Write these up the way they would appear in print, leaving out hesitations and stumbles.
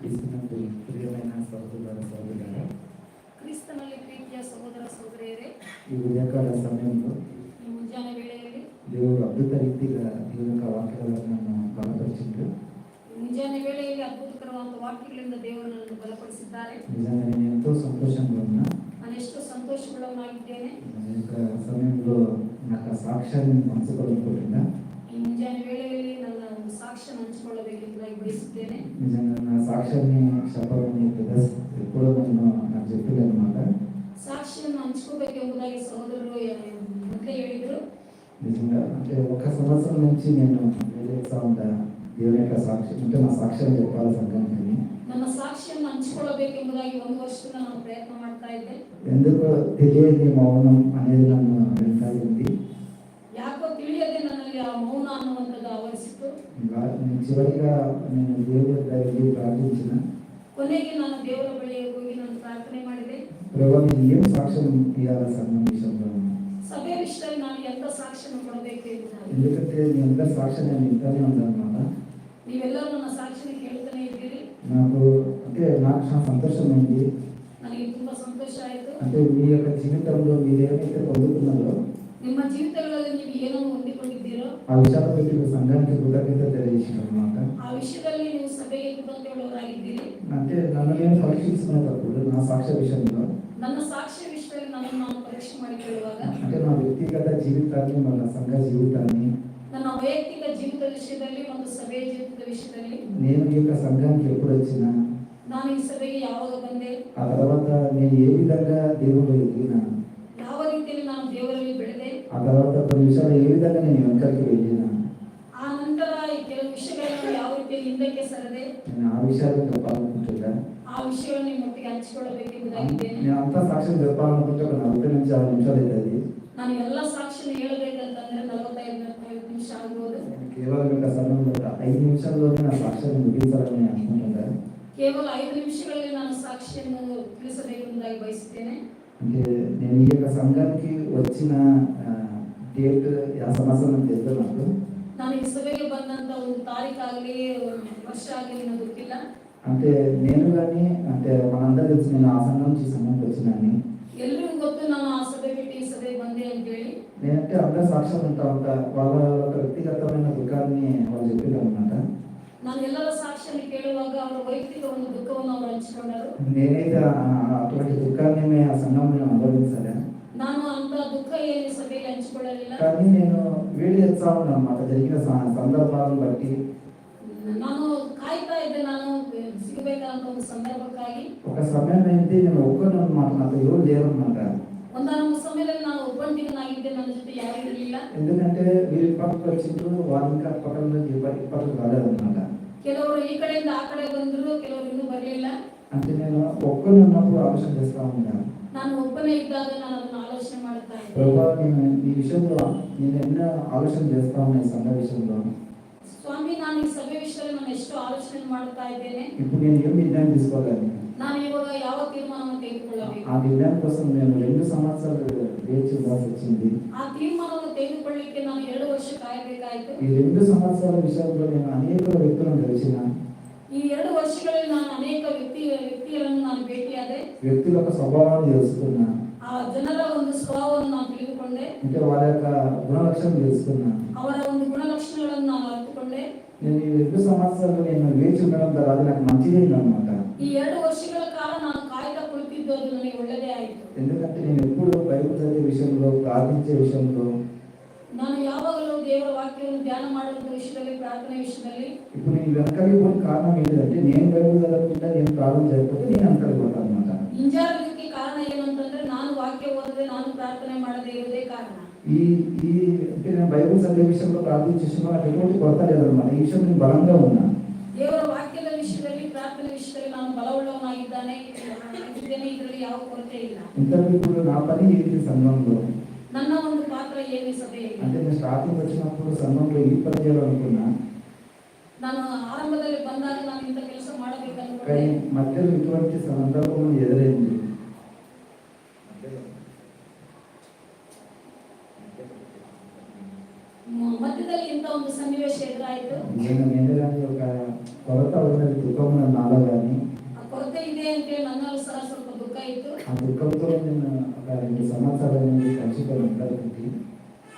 ಕ್ರಿಸ್ತನಲ್ಲಿ ಪ್ರಿಯమైన ಸಹೋದರ ಸಹೋದರಿಯರೇ, ಕ್ರಿಸ್ತನಲ್ಲಿ ಪ್ರೀತಿಯ ಸಹೋದರ ಸಹೋದರಿಯರೇ, ಈ ಉದಯಕಾಲ ಸಮಯಂలో ಈ ಮುಂಜಾನೆ ವೇಳೆಯಲ್ಲಿ ದೇವರು ಅದ್ಭುತ ರೀತಿಯ ದೇವರ ವಾಕ್ಯಗಳನ್ನು ಬಲಪರಿಸಿದ್ರು. ಮುಂಜಾನೆ ವೇಳೆಯಲ್ಲಿ ಅದ್ಭುತಕರವಾದ ವಾಕ್ಯಗಳಿಂದ ದೇವರನ್ನು ಬಲಪಡಿಸಿದ್ದಾರೆ. నిజంగా నేను ఎంతో సంతోషంగా ఉన్నా. ನಾನು ಎಷ್ಟು ಸಂತೋಷಗೊಳ್ಳವನಾಗಿದ್ದೇನೆ. ఈ యొక్క సమయంలో నాకు ఆ సాక్ష్యాన్ని పంచుకోవాలనుకుంటున్నా. ಈ ಮುಂಜಾನೆ ವೇಳೆಯಲ್ಲಿ ನನ್ನ ಒಂದು ಸಾಕ್ಷ್ಯವನ್ನು ಹಂಚಿಕೊಳ್ಳಬೇಕೆಂಬುದಾಗಿ ಬಯಸುತ್ತೇನೆ. నిజంగా నా సాక్ష్యాన్ని చెప్పాలని ఎప్పుడో నాకు చెప్పలేదు అన్నమాట. ಸಾಕ್ಷಿಯನ್ನು ಹಂಚ್ಕೋಬೇಕೆಂಬುದಾಗಿ ಸಹೋದರರು ಮೊದಲೇ ಹೇಳಿದರು. నిజంగా అంటే 1 సంవత్సరం నుంచి నేను వెళ్తా ఉంటా దేవుని యొక్క సాక్ష్యం అంటే నా సాక్ష్యాన్ని చెప్పాలి సంఘానికి. ನನ್ನ ಸಾಕ್ಷಿಯನ್ನು ಹಂಚಿಕೊಳ್ಳಬೇಕೆಂಬುದಾಗಿ 1 ವರ್ಷದಿಂದ ನಾನು ಪ್ರಯತ್ನ ಮಾಡ್ತಾ ಇದ್ದೆ. ఎందుకో తెలియని మౌనం అనేది నన్ను వెంటాడింది. ಯಾಕೋ ತಿಳಿಯದೆ ನನ್ನಲ್ಲಿ ಆ ಮೌನ ಅನ್ನುವಂಥದ್ದು ಆವರಿಸಿತು. చివరిగా నేను దేవుడి దగ్గరికి ప్రార్థించిన. ಕೊನೆಗೆ ನಾನು ದೇವರ ಬಳಿಗೆ ಹೋಗಿ ನಾನು ಪ್ರಾರ್ಥನೆ ಮಾಡಿದೆ. ప్రభువా నేను ఏం సాక్ష్యం ఇవ్వాలి సంఘం విషయంలో? ಸಭೆ ವಿಷಯದಲ್ಲಿ ನಾನು ಎಂತ ಸಾಕ್ಷ್ಯವನ್ನು ಕೊಡಬೇಕು ಎಂಬುದಾಗಿ. ఎందుకంటే మీ అందరి సాక్ష్యం నేను ఇంటానే ఉందన్నమాట. ನೀವೆಲ್ಲರೂ ನನ್ನ ಸಾಕ್ಷಿಯನ್ನು ಕೇಳ್ತಾನೆ ಇದ್ದೀರಿ. నాకు చాలా సంతోషం ఉంది. ನನಗೆ ತುಂಬಾ ಸಂತೋಷ ಆಯಿತು. అంటే మీ యొక్క జీవితంలో మీరు ఏమైతే పొందుతున్నారో ನಿಮ್ಮ ಜೀವಿತಗಳಲ್ಲಿ ನೀವು ಏನನ್ನು ಹೊಂದಿಕೊಂಡಿದ್ದೀರೋ ఆ విషయాల గురించి మీ సంఘానికి కృతజ్ఞత తెలియజేసినమాట. ಆ ವಿಷಯದಲ್ಲಿ ನೀವು ಸಭೆಗೆ ಕೃತಜ್ಞತೆಯುಳ್ಳವರಾಗಿದ್ದೀರಿ. అంటే నన్ను నేను పరీక్షించుకునేటప్పుడు నా సాక్ష్య విషయంలో ನನ್ನ ಸಾಕ್ಷ್ಯ ವಿಷಯದಲ್ಲಿ ನಾನು ಪರೀಕ್ಷೆ ಮಾಡಿಕೊಳ್ಳುವಾಗ అంటే నా వ్యక్తిగత జీవితాన్ని మన సంఘ జీవితాన్ని ನನ್ನ ವೈಯಕ್ತಿಕ ಜೀವಿತದ ವಿಷಯದಲ್ಲಿ ಮತ್ತು ಸಭೆಯ ಜೀವಿತದ ವಿಷಯದಲ್ಲಿ నేను ఈ యొక్క సంఘానికి ఎప్పుడు వచ్చినా ನಾನು ಈ ಸಭೆಗೆ ಯಾವಾಗ ಬಂದೆ, ఆ తర్వాత నేను ఏ విధంగా దేవుడు ఎదిగినా, ಯಾವ ರೀತಿಯಲ್ಲಿ ನಾನು ದೇವರಲ್ಲಿ ಬೆಳೆದೆ, ఆ తర్వాత కొన్ని విషయాలు ఏ విధంగా నేను వెనకరికి వెళ్ళినా, ಆ ನಂತರ ಈ ಕೆಲವು ವಿಷಯಗಳನ್ನು ಯಾವ ರೀತಿಯಲ್ಲಿ ಹಿಂದಕ್ಕೆ ಸರದೆ నేను ఆ విషయాలను చెప్పాలనుకుంటున్నా. ಆ ವಿಷಯವನ್ನು ನಿಮ್ಮೊಟ್ಟಿಗೆ ಹಂಚಿಕೊಳ್ಳಬೇಕೆಂಬುದಾಗಿದ್ದೇನೆ. నేను అంతా సాక్ష్యం చెప్పాలనుకుంటే ఒక 40 నుంచి 60 నిమిషాలు అవుతుంది. ನಾನು ಎಲ್ಲ ಸಾಕ್ಷಿಯನ್ನು ಹೇಳಬೇಕಂತಂದ್ರೆ 45 ನಿಮಿಷ ಆಗ್ಬೋದು. కేవలం ఒక సమయంలో 5 నిమిషాల్లోనే నా సాక్ష్యాన్ని ముగించాలని నేను అనుకుంటున్నాను. ಕೇವಲ 5 ನಿಮಿಷಗಳಲ್ಲಿ ನಾನು ಸಾಕ್ಷಿಯನ್ನು ತಿಳಿಸಬೇಕೆಂಬುದಾಗಿ ಬಯಸುತ್ತೇನೆ. అంటే నేను ఈ యొక్క సంఘానికి వచ్చిన డేట్ ఆ సంవత్సరం తెలుసు నాకు. ನಾನು ಈ ಸಭೆಗೆ ಬಂದಂತ ಒಂದು ತಾರೀಕಾಗಲಿ ವರ್ಷ ಆಗಲಿ ನನಗೆ ಗೊತ್ತಿಲ್ಲ. అంటే నేను కానీ అంటే మనందరూ తెలిసి నేను ఆ సంఘం నుంచి సంఘంకి వచ్చినాని. ಎಲ್ಲರಿಗೂ ಗೊತ್ತು ನಾನು ಆ ಸಭೆ ಬಿಟ್ಟು ಈ ಸಭೆಗೆ ಬಂದೆ ಅಂತ ಹೇಳಿ. నేనంటే అందరూ సాక్ష్యం ఉంటా వాళ్ళ వ్యక్తిగతమైన దుఃఖాన్ని వాళ్ళు చెప్పారు అన్నమాట. ನಾನು ಎಲ್ಲರ ಸಾಕ್ಷಿಯನ್ನು ಕೇಳುವಾಗ ಅವರ ವೈಯಕ್ತಿಕ ಒಂದು ದುಃಖವನ್ನು ಅವರು ಹಂಚಿಕೊಂಡರು. నేనైతే అటువంటి దుఃఖాన్ని ఆ సంఘంలో అనుభవించాలి. ನಾನು ಅಂತ ದುಃಖ ಏನು ಸಭೆಯಲ್ಲಿ ಹಂಚಿಕೊಳ್ಳಲಿಲ್ಲ. కానీ నేను వేడి చేస్తా ఉన్నాను అన్నమాట జరిగిన సందర్భాలను బట్టి. ನಾನು ಕಾಯ್ತಾ ಇದ್ದೆ ನಾನು ಸಿಗಬೇಕಾದಂತ ಒಂದು ಸಂದರ್ಭಕ್ಕಾಗಿ. ఒక సమయం అయితే నేను ఒక్కనే అన్నమాట, నాకు ఎవరు లేరు అన్నమాట. ಒಂದಾನೊಂದು ಸಮಯದಲ್ಲಿ ನಾನು ಒಬ್ಬಂಟಿಗನಾಗಿದ್ದೆ, ನನ್ನ ಜೊತೆ ಯಾರೂ ಇರಲಿಲ್ಲ. ఎందుకంటే వీరి పక్కకు వచ్చిండ్రు, వాళ్ళు ఇంకా పక్కన ఇప్పటికి రాలేదన్నమాట. ಕೆಲವರು ಈ ಕಡೆಯಿಂದ ಆ ಕಡೆ ಬಂದ್ರು, ಕೆಲವರು ಇನ್ನೂ ಬರಲಿಲ್ಲ. అంటే నేను ఒక్కనే ఉన్నప్పుడు ఆలోచన చేస్తా ఉన్నాను. ನಾನು ಒಬ್ಬನೇ ಇದ್ದಾಗ ನಾನು ಅದನ್ನು ಆಲೋಚನೆ ಮಾಡ್ತಾ ಇದ್ದೆ. ప్రభా నేను ఈ విషయంలో నేను ఎన్నో ఆలోచన చేస్తా ఉన్నా ఈ సంఘ విషయంలో. ಸ್ವಾಮಿ, ನಾನು ಈ ಸಭೆ ವಿಷಯದಲ್ಲಿ ನಾನು ಎಷ್ಟು ಆಲೋಚನೆ ಮಾಡ್ತಾ ಇದ್ದೇನೆ. ఇప్పుడు నేను ఏం నిర్ణయం తీసుకోవాలి, ನಾನು ಇವಾಗ ಯಾವ ತೀರ್ಮಾನವನ್ನು ತೆಗೆದುಕೊಳ್ಳಬೇಕು. ఆ నిర్ణయం కోసం నేను 2 సంవత్సరాలు వేచి ఉండాల్సి వచ్చింది. ಆ ತೀರ್ಮಾನವನ್ನು ತೆಗೆದುಕೊಳ್ಳಲಿಕ್ಕೆ ನಾನು 2 ವರ್ಷ ಕಾಯಬೇಕಾಯಿತು. ఈ 2 సంవత్సరాల విషయంలో నేను అనేక వ్యక్తులను కలిసిన. ಈ 2 ವರ್ಷಗಳಲ್ಲಿ ನಾನು ಅನೇಕ ವ್ಯಕ್ತಿಗಳನ್ನು ನಾನು ಭೇಟಿಯಾದೆ. వ్యక్తుల యొక్క స్వభావాన్ని తెలుసుకున్నా. ಆ ಜನರ ಒಂದು ಸ್ವಭಾವವನ್ನು ನಾನು ತಿಳಿದುಕೊಂಡೆ. అంటే వాళ్ళ యొక్క గుణలక్షణం తెలుసుకున్నా. ಅವರ ಒಂದು ಗುಣಲಕ್ಷಣಗಳನ್ನು ನಾನು ಅರಿತುಕೊಂಡೆ. నేను ఈ 2 సంవత్సరాలు నేను వేచి ఉండడం ద్వారా అది నాకు మంచిదైంది అన్నమాట. ಈ 2 ವರ್ಷಗಳ ಕಾಲ ನಾನು ಕಾಯ್ತಾ ಕುಳಿತಿದ್ದು ಅದು ನನಗೆ ಒಳ್ಳೆಯದೇ ಆಯಿತು. ఎందుకంటే నేను ఎప్పుడు బైబిల్ చదివే విషయంలో, ప్రార్థించే విషయంలో, ನಾನು ಯಾವಾಗಲೂ ದೇವರ ವಾಕ್ಯವನ್ನು ಧ್ಯಾನ ಮಾಡುವ ವಿಷಯದಲ್ಲಿ, ಪ್ರಾರ್ಥನೆ ವಿಷಯದಲ್ಲಿ ఇప్పుడు నేను వెనకలికి పోయిన కారణం ఏంటంటే నేను బైబిల్ చదవకుండా నేను ప్రార్థన చేయకపోతే నేను వెనకలికి పోతాను అన్నమాట. ಹಿಂಜಾರಲಿಕ್ಕೆ ಕಾರಣ ಏನಂತಂದ್ರೆ ನಾನು ವಾಕ್ಯ ಓದದೆ, ನಾನು ಪ್ರಾರ್ಥನೆ ಮಾಡದೇ ಇರುವುದೇ ಕಾರಣ. ఈ ఈ అంటే నేను బైబిల్ చదివే విషయంలో, ప్రార్థించే విషయంలో నాకు ఎటువంటి కొరత లేదన్నమాట. ఈ విషయం నేను బలంగా ఉన్నా. ದೇವರ ವಾಕ್ಯದ ವಿಷಯದಲ್ಲಿ, ಪ್ರಾರ್ಥನೆ ವಿಷಯದಲ್ಲಿ ನಾನು ಬಲವುಳ್ಳವನಾಗಿದ್ದೇನೆ. ಇದರಲ್ಲಿ ಯಾವ ಕೊರತೆ ಇಲ್ಲ. ఇంతకు ఇప్పుడు నా పని ఏంటి సంఘంలో, ನನ್ನ ಒಂದು ಪಾತ್ರ ಏನು ಸಭೆಯಲ್ಲಿ అంటే నేను స్టార్టింగ్ వచ్చినప్పుడు సంఘంలో ఈ పని చేయాలనుకున్నా. ನಾನು ಆರಂಭದಲ್ಲಿ ಬಂದಾಗ ನಾನು ಇಂಥ ಕೆಲಸ ಮಾಡಬೇಕಂತ కానీ మధ్యలో ఇటువంటి సందర్భం ఎదురైంది. ಮಧ್ಯದಲ್ಲಿ ఇంత ಒಂದು సన్నివేశం ఎదురాಯಿತು. నేను కానీ ఒక కొరత ఉన్నది, దుఃఖం ఉన్నది నాలో కానీ. ఆ కొరత ಇದೆ ಅಂತ ನನ್ನಲ್ಲಿ ಸಹ ಸ್ವಲ್ಪ ದುಃಖ ಇತ್ತು. ఆ దుఃఖంతో నేను ఒక 2 సంవత్సరాల నుంచి కలిసిపోయి ఉంటాను.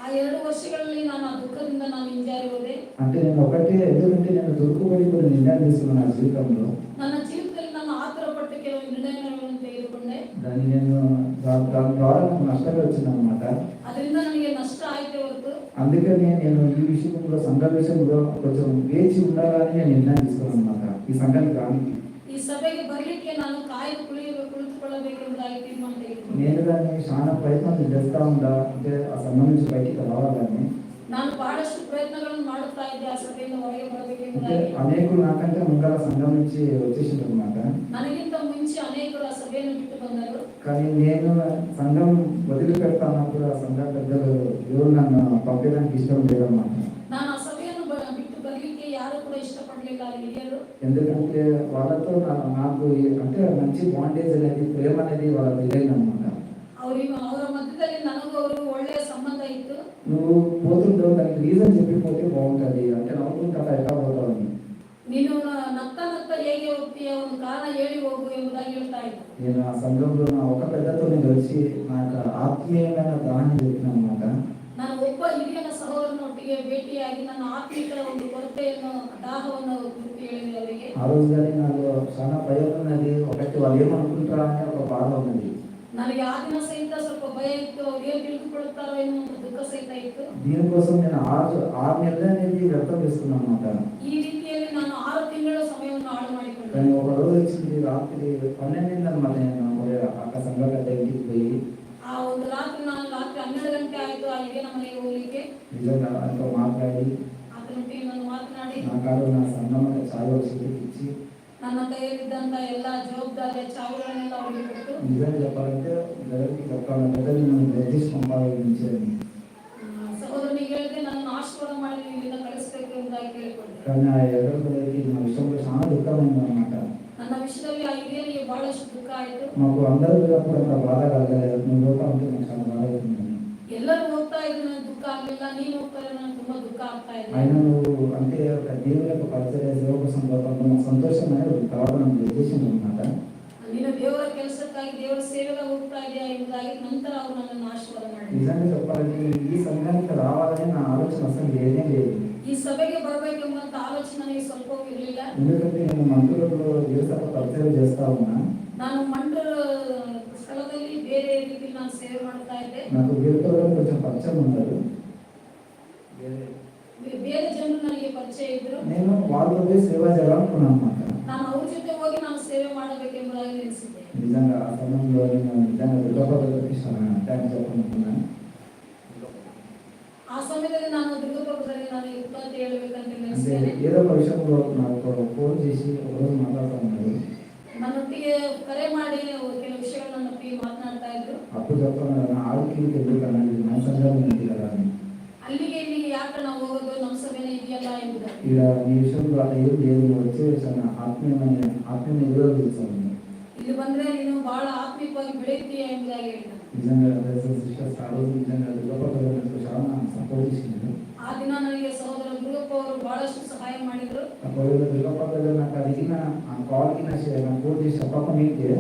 ಆ 2 ವರ್ಷಗಳಲ್ಲಿ ನಾನು ಆ ದುಃಖದಿಂದ ನಾನು ಹಿಂಜಾರಿ ಹೋದೆ. అంటే నేను ఒకటే, ఎందుకంటే నేను దుఃఖపడి కొన్ని నిర్ణయాలు తీసుకున్నాను నా జీవితంలో. ನನ್ನ ಜೀವಿತದಲ್ಲಿ ನಾನು ಆತುರಪಟ್ಟು ಕೆಲವು ನಿರ್ಣಯಗಳನ್ನು ತೆಗೆದುಕೊಂಡೆ. దాన్ని నేను దాని ద్వారా నాకు నష్టమే వచ్చిందనమాట. ಅದರಿಂದ ನನಗೆ ನಷ್ಟ ಆಯ್ತು ಹೊರತು. అందుకని నేను ఈ విషయంలో, సంఘ విషయంలో కొంచెం వేచి ఉండాలని నేను నిర్ణయం తీసుకున్నాను అనమాట. ఈ సంఘానికి రానికి, ಈ ಸಭೆಗೆ ಬರಲಿಕ್ಕೆ ನಾನು ಕಾಯ್ದು ಕುಳಿತುಕೊಳ್ಳಬೇಕೆಂಬುದಾಗಿ ತೀರ್ಮಾನ ತೆಗೆದುಕೊಂಡೆ. నేను దాన్ని చాలా ప్రయత్నం చేస్తా ఉండా, అంటే ఆ సంఘం నుంచి బయటికి రావాలని. ನಾನು ಬಹಳಷ್ಟು ಪ್ರಯತ್ನಗಳನ್ನು ಮಾಡುತ್ತಾ ಇದ್ದೆ ಆ ಸಭೆಯಿಂದ ಹೊರಗೆ అంటే ಬರಬೇಕೆಂಬುದಾಗಿ. అనేకులు నాకంటే ముందర సంఘం నుంచి వచ్చేసిండ్రు అనమాట. ನನಗಿಂತ ಮುಂಚೆ ಅನೇಕರು ಆ ಸಭೆಯನ್ನು ಬಿಟ್ಟು ಬಂದರು. కానీ నేను సంఘం వదిలిపెడతానప్పుడు ఆ సంఘ పెద్దలు ఎవరు నన్ను పంపించడానికి ఇష్టం లేదన్నమాట. ನಾನು ಆ ಸಭೆಯನ್ನು ಬಿಟ್ಟು ಬರಲಿಕ್ಕೆ ಯಾರು ಕೂಡ ಇಷ್ಟಪಡಲಿಲ್ಲ ಹಿರಿಯರು. ఎందుకంటే వాళ్ళతో నాకు అంటే మంచి బాండేజ్ అనేది, ప్రేమ అనేది వాళ్ళ తెలియదన్నమాట. ಅವರ ಮಧ್ಯದಲ್ಲಿ ನನಗೂ ಅವರು ಒಳ್ಳೆಯ ಸಂಬಂಧ ಇತ್ತು. నువ్వు పోతుంటావు, దానికి రీజన్ చెప్పిపోతే బాగుంటుంది, అంటే నవ్వుకుంటా ఎట్లా పోతావు అని. ನೀನು ನಗ್ತಾ ನಗ್ತಾ ಹೇಗೆ ಹೋಗ್ತೀಯ, ಒಂದು ಕಾರಣ ಹೇಳಿ ಹೋಗು ಎಂಬುದಾಗಿ ಹೇಳ್ತಾ ಇದ್ದ. నేను ఆ సంఘంలో నా ఒక పెద్దతో నేను కలిసి నాకు ఆత్మీయమైన దాన్ని చెప్పిన అనమాట. ನಾನು ಒಬ್ಬ ಹಿರಿಯನ ಸಹೋದರನೊಟ್ಟಿಗೆ ಭೇಟಿಯಾಗಿ ನನ್ನ ಆತ್ಮಿಕ ಒಂದು ಕೊರತೆಯನ್ನು, ದಾಹವನ್ನು ಕುರಿತು ಹೇಳಿದೆ ಅವರಿಗೆ. ఆ రోజు కానీ నాకు చాలా భయం ఉన్నది. ఒకటి వాళ్ళు ఏమనుకుంటారా అని ఒక బాధ ఉన్నది. ನನಗೆ ಆ ದಿನ ಸಹಿತ ಸ್ವಲ್ಪ ಭಯ ಇತ್ತು, ಅವ್ರು ಏನು ತಿಳಿದುಕೊಳ್ಳುತ್ತಾರೋ ಏನೋ ಒಂದು ದುಃಖ ಸಹಿತ ಇತ್ತು. దీనికోసం నేను 6 నెలలు అనేది వ్యర్థం చేసుకున్నాను అనమాట. ಈ ರೀತಿಯಲ್ಲಿ ನಾನು 6 ತಿಂಗಳ ಸಮಯವನ್ನು ಹಾಳು ಮಾಡಿಕೊಂಡೆ. కానీ ఒక రోజు వచ్చింది, రాత్రి 12 అనమాట. నేను అక్క సంఘ పెద్ద ఇంటికి పోయి, ಆ ಒಂದು ರಾತ್ರಿ 12 ಗಂಟೆ ಆಯಿತು ಆ ಹಿರಿಯನ ಮನೆಗೆ ಹೋಗ್ಲಿಕ್ಕೆ. నిజంగా ఆయనతో మాట్లాడి, ಆತನೊಟ್ಟಿಗೆ ನಾನು ಮಾತನಾಡಿ, నా కారు నా సంఘం చాలా వసతికి ఇచ్చి, ನನ್ನ ಕೈಯಲ್ಲಿದ್ದಂತ ಎಲ್ಲ ಜವಾಬ್ದಾರಿಯ ಚಾವಿಗಳನ್ನೆಲ್ಲ ಅವರಿಗೆ ಕೊಟ್ಟು, నిజంగా చెప్పాలంటే జగన్కి చెప్పాలంటే పెద్దలు నన్ను నిర్దేశం పంపాలని. ಸಹೋದರನಿಗೆ ಹೇಳಿದೆ, ನನ್ನ ಆಶೀರ್ವಾದ ಮಾಡಿ ಇಲ್ಲಿಂದ ಕಳಿಸಬೇಕು ಎಂಬುದಾಗಿ ಕೇಳಿಕೊಂಡೆ. కానీ ఆ ఎదురుకి నా విషయంలో చాలా దుఃఖమైంది అనమాట. ನನ್ನ ವಿಷಯದಲ್ಲಿ ಆ ಹಿರಿಯರಿಗೆ ಬಹಳಷ್ಟು ದುಃಖ ಆಯಿತು. మాకు అందరూ కూడా అంత బాధ కలగలేదు. నువ్వు పోతా ఉంటే నాకు చాలా బాధ అవుతుంది. ಎಲ್ಲರೂ ಹೋಗ್ತಾ ಇದ್ರು, ನನಗೆ ದುಃಖ ಆಗಲಿಲ್ಲ. ನೀನು ಹೋಗ್ತಾರೆ, ನನಗೆ ತುಂಬಾ ದುಃಖ ಆಗ್ತಾ ಇದೆ. ఆయన నువ్వు అంటే ఒక దేవుని యొక్క పరిచర్య సేవ కోసం పోతాను, నాకు సంతోషం అనేది తర్వాత నాకు నిర్దేశం అనమాట. ನೀನು ದೇವರ ಕೆಲಸಕ್ಕಾಗಿ, ದೇವರ ಸೇವೆಗೆ ಹೋಗ್ತಾ ಇದೆಯಾ ಎಂಬುದಾಗಿ ನಂತರ ಅವರು ನನ್ನನ್ನು ಆಶೀರ್ವಾದ ಮಾಡಿದರು. నిజంగా చెప్పాలంటే ఈ సంఘానికి రావాలని నా ఆలోచన అసలు లేనే లేదు. ಈ ಸಭೆಗೆ ಬರಬೇಕೆಂಬಂತ ಆಲೋಚನೆ ನನಗೆ ಸ್ವಲ್ಪವೂ ಇರಲಿಲ್ಲ. ఎందుకంటే నేను మంత్రులలో దేవస్థాన పరిచయం చేస్తా ఉన్నా. ನಾನು ಮಂಡಲ ಸ್ಥಳದಲ್ಲಿ ಬೇರೆ ರೀತಿಯಲ್ಲಿ ನಾನು ಸೇವೆ ಮಾಡ್ತಾ ಇದ್ದೆ. నాకు వీరితో కొంచెం పరిచయం ఉండదు. ಬೇರೆ ಜನರು ನನಗೆ ಪರಿಚಯ ಇದ್ರು. నేను వాళ్ళతో పోయి సేవ చేయాలనుకున్నాను అన్నమాట. ನಾನು ಅವ್ರ ಜೊತೆ ಹೋಗಿ ನಾನು ಸೇವೆ ಮಾಡಬೇಕೆಂಬುದಾಗಿ ನೆನೆಸಿದ್ದೆ. నిజంగా ఆ సమయంలో నేను నిజంగా దుర్గపద్ధతి థ్యాంక్స్ చెప్పనుకున్నాను. ಆ ಸಮಯದಲ್ಲಿ ನಾನು ದುರ್ಗಪುರದಲ್ಲಿ ನಾನು ಅಂತ ಹೇಳಬೇಕಂತ అంటే ನೆನೆಸಿದ್ದೇನೆ. ఏదో ఒక విషయంలో నాకు ఫోన్ చేసి ఒకరోజు మాట్లాడుతూ ఉన్నాడు. ನನ್ನೊಟ್ಟಿಗೆ ಕರೆ ಮಾಡಿ ಕೆಲವು ವಿಷಯಗಳು ನನ್ನೊಟ್ಟಿಗೆ ಮಾತನಾಡ್ತಾ ಇದ್ರು. అప్పుడు చెప్తున్నాను, ఆడికి ఎందుకన్నా ఇది మన సంఘం ఉంది కదా అని. ಅಲ್ಲಿಗೆ ಇಲ್ಲಿಗೆ ಯಾಕೆ ನಾವು ಹೋಗೋದು, ನಮ್ಮ ಸಭೆನೇ ಇದೆಯಲ್ಲ ಎಂಬುದಾಗಿ. ఇక్కడ నీ విషయంలో అలా ఏం లేదు, నువ్వు వచ్చే ఆత్మీయ నిరోధిస్తాను. ಇಲ್ಲಿ ಬಂದ್ರೆ ನೀನು ಬಹಳ ಆತ್ಮಿಕವಾಗಿ ಬೆಳೆಯುತ್ತೀಯ ಎಂಬುದಾಗಿ ಹೇಳಿದ. నిజంగా సిస్టర్స్ ఆ రోజు నిజంగా దుర్గపద్ధతి చాలా సపోర్ట్ చేసింది. ಆ ದಿನ ನನಗೆ ಸಹೋದರ ದುರ್ಗಪ್ಪ ಅವರು ಬಹಳಷ್ಟು ಸಹಾಯ ಮಾಡಿದ್ರು. అప్పుడు దుర్గపద్ధతి నాకు అడిగిన ఆ కాల్కి నాకు ఫోన్ చేసి చెప్పకముందే